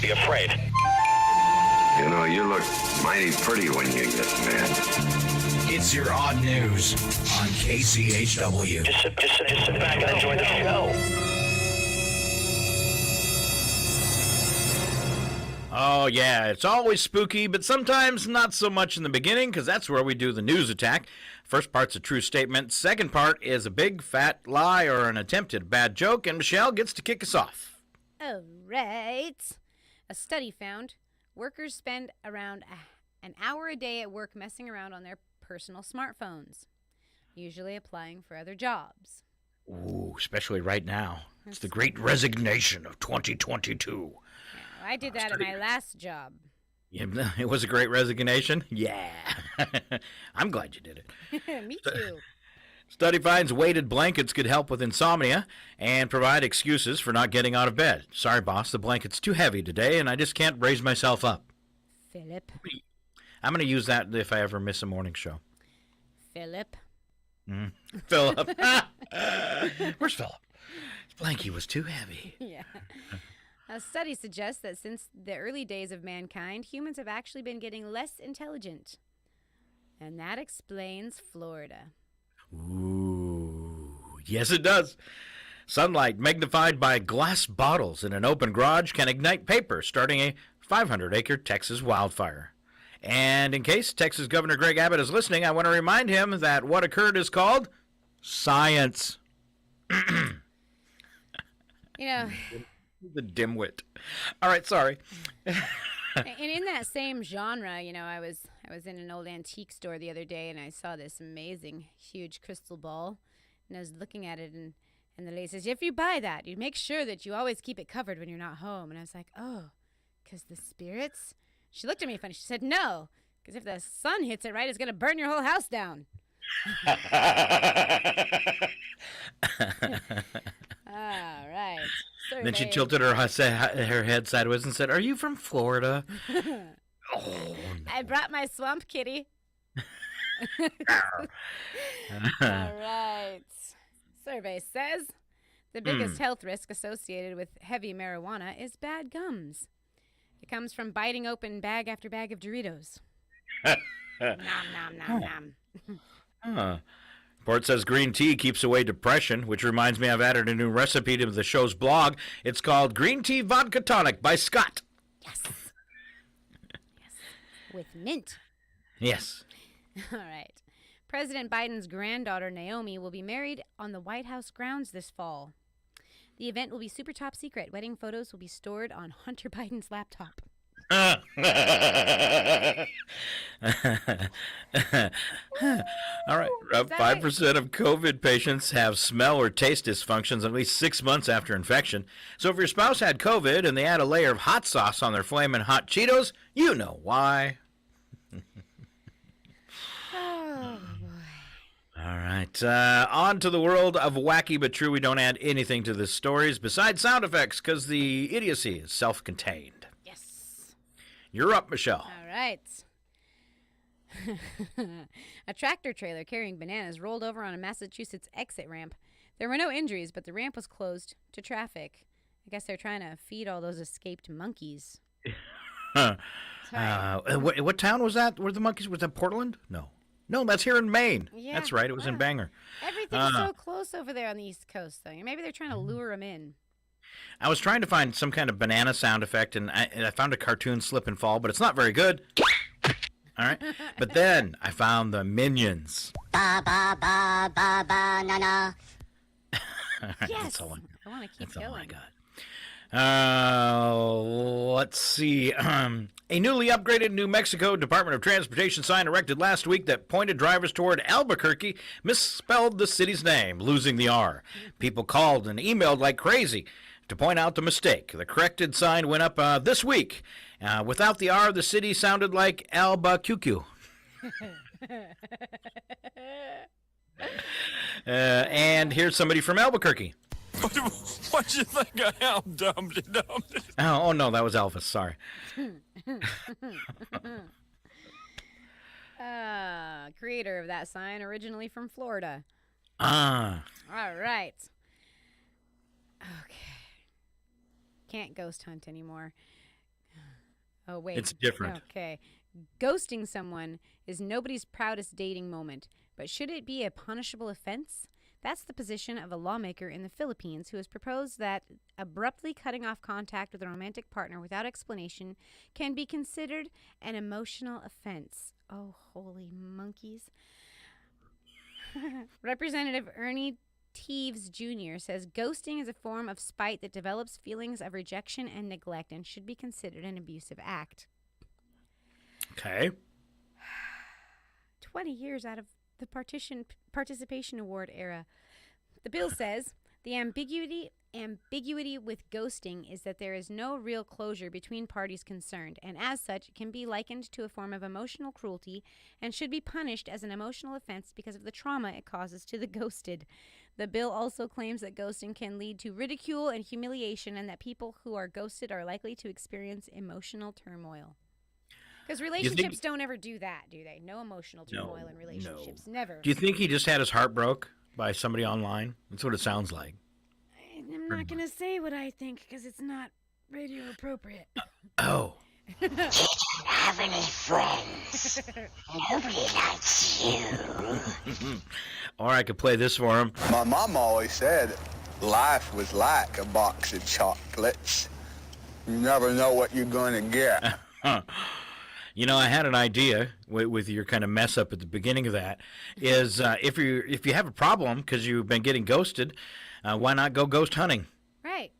Be afraid. You know, you look mighty pretty when you get mad. It's your odd news on KCHW. Just sit back and enjoy the show. Oh, yeah, it's always spooky, but sometimes not so much in the beginning, because that's where we do the news attack. First part's a true statement. Second part is a big, fat lie or an attempted bad joke, and Michelle gets to kick us off. All right. A study found workers spend around an hour a day at work messing around on their personal smartphones, usually applying for other jobs. Ooh, especially right now. It's the great resignation of 2022. I did that at my last job. Yeah, it was a great resignation? Yeah. I'm glad you did it. Me too. Study finds weighted blankets could help with insomnia and provide excuses for not getting out of bed. Sorry, boss, the blanket's too heavy today, and I just can't raise myself up. Philip. I'm going to use that if I ever miss a morning show. Philip. Philip. Where's Philip? Blankie was too heavy. Yeah. A study suggests that since the early days of mankind, humans have actually been getting less intelligent. And that explains Florida. Ooh, yes it does. Sunlight magnified by glass bottles in an open garage can ignite paper, starting a 500-acre Texas wildfire. And in case Texas Governor Greg Abbott is listening, I want to remind him that what occurred is called science. You know, the dimwit. All right, sorry. and in that same genre, you know, I was in an old antique store the other day, and I saw this amazing, huge crystal ball, and I was looking at it, and the lady says, if you buy that, you make sure that you always keep it covered when you're not home. And I was like, oh, because the spirits? She looked at me funny. She said, no, because if the sun hits it right, it's going to burn your whole house down. All right. And then she tilted her head sideways and said, are you from Florida? Oh, no. I brought my swamp kitty. All right. Survey says the biggest health risk associated with heavy marijuana is bad gums. It comes from biting open bag after bag of Doritos. Nom, nom, nom, nom. Report says green tea keeps away depression, which reminds me I've added a new recipe to the show's blog. It's called Green Tea Vodka Tonic by Scott. Yes. Yes. With mint. Yes. All right. President Biden's granddaughter, Naomi, will be married on the White House grounds this fall. The event will be super top secret. Wedding photos will be stored on Hunter Biden's laptop. All right. 5% of COVID patients have smell or taste dysfunctions at least 6 months after infection. So if your spouse had COVID and they add a layer of hot sauce on their flamin' hot Cheetos, you know why. Oh, boy. All right. On to the world of wacky but true. We don't add anything to the stories besides sound effects because the idiocy is self-contained. Yes. You're up, Michelle. All right. A tractor trailer carrying bananas rolled over on a Massachusetts exit ramp. There were no injuries, but the ramp was closed to traffic. I guess they're trying to feed all those escaped monkeys. What town was that? Where the monkeys? Was that Portland? No, that's here in Maine. Yeah. That's right. It was in Bangor. Everything's so close over there on the East Coast, though. Maybe they're trying to lure them in. I was trying to find some kind of banana sound effect, and I found a cartoon slip and fall, but it's not very good. All right. But then I found the Minions. Ba, ba, ba, ba, banana. All right, Yes. that's all I want to keep that's all I going. got. Let's see. A newly upgraded New Mexico Department of Transportation sign erected last week that pointed drivers toward Albuquerque misspelled the city's name, losing the R. People called and emailed like crazy to point out the mistake. The corrected sign went up this week. Without the R, the city sounded like Albuquerque. And here's somebody from Albuquerque. What you think I am, Dumpty Dumpty? Oh, no, that was Elvis. Sorry. Creator of that sign, originally from Florida. Ah. All right. Okay. Can't ghost hunt anymore. Oh, wait. It's different. Okay. Ghosting someone is nobody's proudest dating moment, but should it be a punishable offense? That's the position of a lawmaker in the Philippines who has proposed that abruptly cutting off contact with a romantic partner without explanation can be considered an emotional offense. Oh, holy monkeys. Representative Ernie Teves Jr. says ghosting is a form of spite that develops feelings of rejection and neglect and should be considered an abusive act. Okay. 20 years out of the participation award era. The bill says the ambiguity with ghosting is that there is no real closure between parties concerned, and as such, it can be likened to a form of emotional cruelty and should be punished as an emotional offense because of the trauma it causes to the ghosted. The bill also claims that ghosting can lead to ridicule and humiliation, and that people who are ghosted are likely to experience emotional turmoil. Because relationships don't ever do that, do they? No emotional turmoil in relationships. No. Never. Do you think he just had his heart broke by somebody online? That's what it sounds like. I'm not going to say what I think because it's not radio appropriate. Oh. You don't have any friends. Nobody likes you. Or I could play this for him. My mom always said life was like a box of chocolates. You never know what you're going to get. You know, I had an idea with your kind of mess up at the beginning of that. Is if you have a problem because you've been getting ghosted, why not go ghost hunting? Right.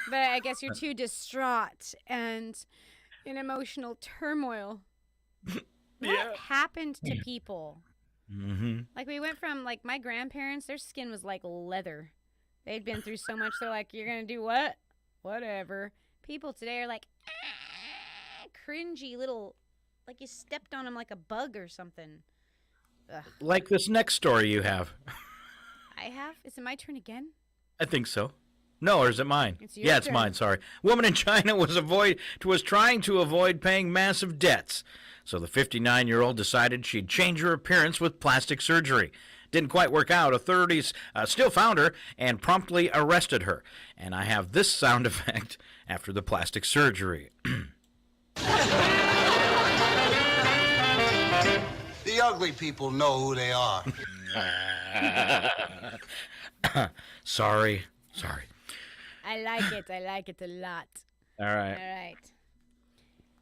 But I guess you're too distraught and in emotional turmoil. What happened to people? Mm-hmm. Like, we went from, like, my grandparents, their skin was like leather. They'd been through so much, they're like, you're going to do what? Whatever. People today are like, cringy little, like you stepped on them like a bug or something. Ugh. Like this next story you have. I have? Is it my turn again? I think so. No, or is it mine? It's your yeah, it's turn. mine, sorry. Woman in China was trying to avoid paying massive debts. So the 59-year-old decided she'd change her appearance with plastic surgery. Didn't quite work out. Authorities still found her and promptly arrested her. And I have this sound effect after the plastic surgery. The ugly people know who they are. Sorry. I like it a lot. All right. All right.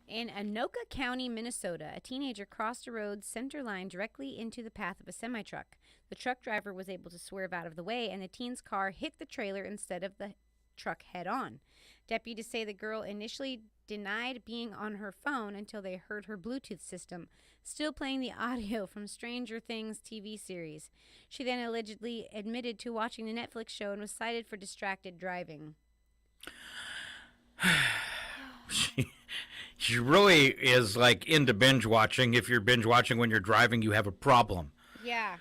In Anoka County, Minnesota, a teenager crossed a road's center line directly into the path of a semi-truck. The truck driver was able to swerve out of the way, and the teen's car hit the trailer instead of the truck head-on. Deputies say the girl initially denied being on her phone until they heard her Bluetooth system still playing the audio from Stranger Things TV series. She then allegedly admitted to watching the Netflix show and was cited for distracted driving. She really is like into binge watching. If you're binge watching when you're driving, you have a problem. Yeah.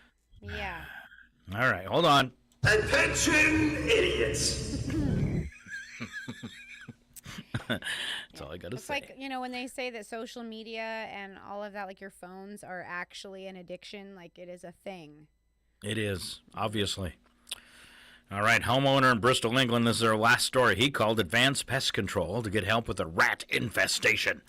All right, hold on. Attention, idiots. That's all I got to say. It's like, you know, when they say that social media and all of that, like your phones are actually an addiction, like it is a thing. It is, obviously. All right, homeowner in Bristol, England, this is our last story. He called Advanced Pest Control to get help with a rat infestation.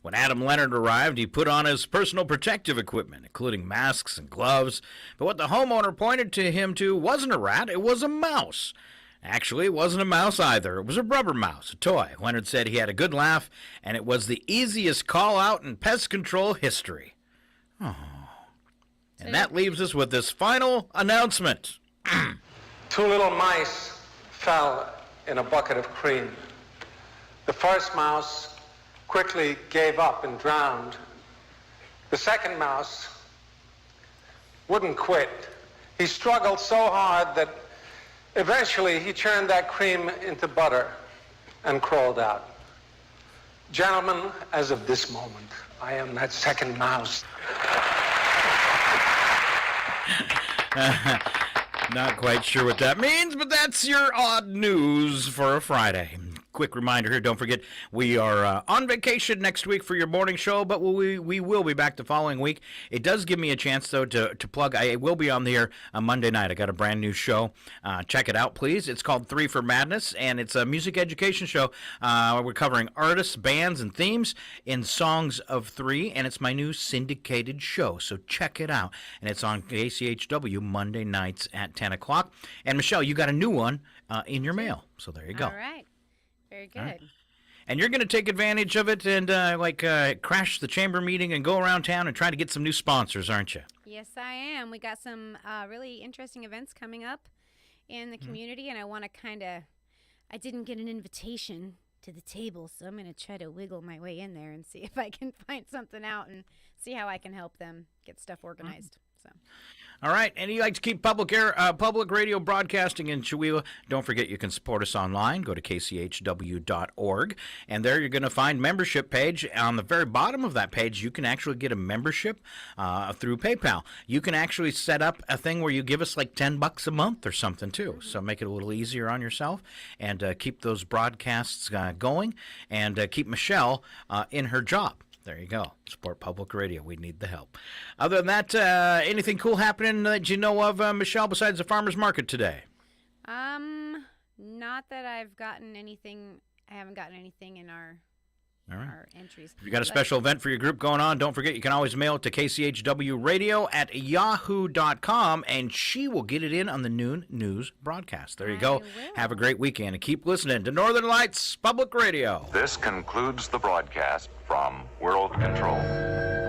When Adam Leonard arrived, he put on his personal protective equipment, including masks and gloves. But what the homeowner pointed to him to wasn't a rat, it was a mouse. Actually, it wasn't a mouse either. It was a rubber mouse, a toy. Leonard said he had a good laugh, and it was the easiest call-out in pest control history. Oh. And that leaves us with this final announcement. Two little mice fell in a bucket of cream. The first mouse quickly gave up and drowned. The second mouse wouldn't quit. He struggled so hard that eventually he churned that cream into butter and crawled out. Gentlemen, as of this moment, I am that second mouse. Not quite sure what that means, but that's your odd news for a Friday. Quick reminder here, don't forget, we are on vacation next week for your morning show, but we will be back the following week. It does give me a chance, though, to plug. I will be on the air on Monday night. I got a brand new show. Check it out, please. It's called 3 for Madness, and it's a music education show. We're covering artists, bands, and themes in Songs of 3, and it's my new syndicated show, so check it out. And it's on KCHW Monday nights at 10 o'clock. And, Michelle, you got a new one in your mail, so there you go. All right. Very good. Right. And you're going to take advantage of it and crash the chamber meeting and go around town and try to get some new sponsors, aren't you? Yes, I am. We got some really interesting events coming up in the community, and I want to I didn't get an invitation to the table, so I'm going to try to wiggle my way in there and see if I can find something out and see how I can help them get stuff organized. So. All right, and you like to keep public radio broadcasting in Chewewa, don't forget you can support us online. Go to kchw.org, and there you're going to find membership page. On the very bottom of that page, you can actually get a membership through PayPal. You can actually set up a thing where you give us like $10 a month or something, too. So make it a little easier on yourself and keep those broadcasts going and keep Michelle in her job. There you go. Support public radio. We need the help. Other than that, anything cool happening that you know of, Michelle, besides the farmer's market today? Not that I've gotten anything. I haven't gotten anything in our entries. If you got a special event for your group going on, don't forget you can always mail it to KCHW Radio at yahoo.com, and she will get it in on the noon news broadcast. There you go. Have a great weekend, and keep listening to Northern Lights Public Radio. This concludes the broadcast from World Control.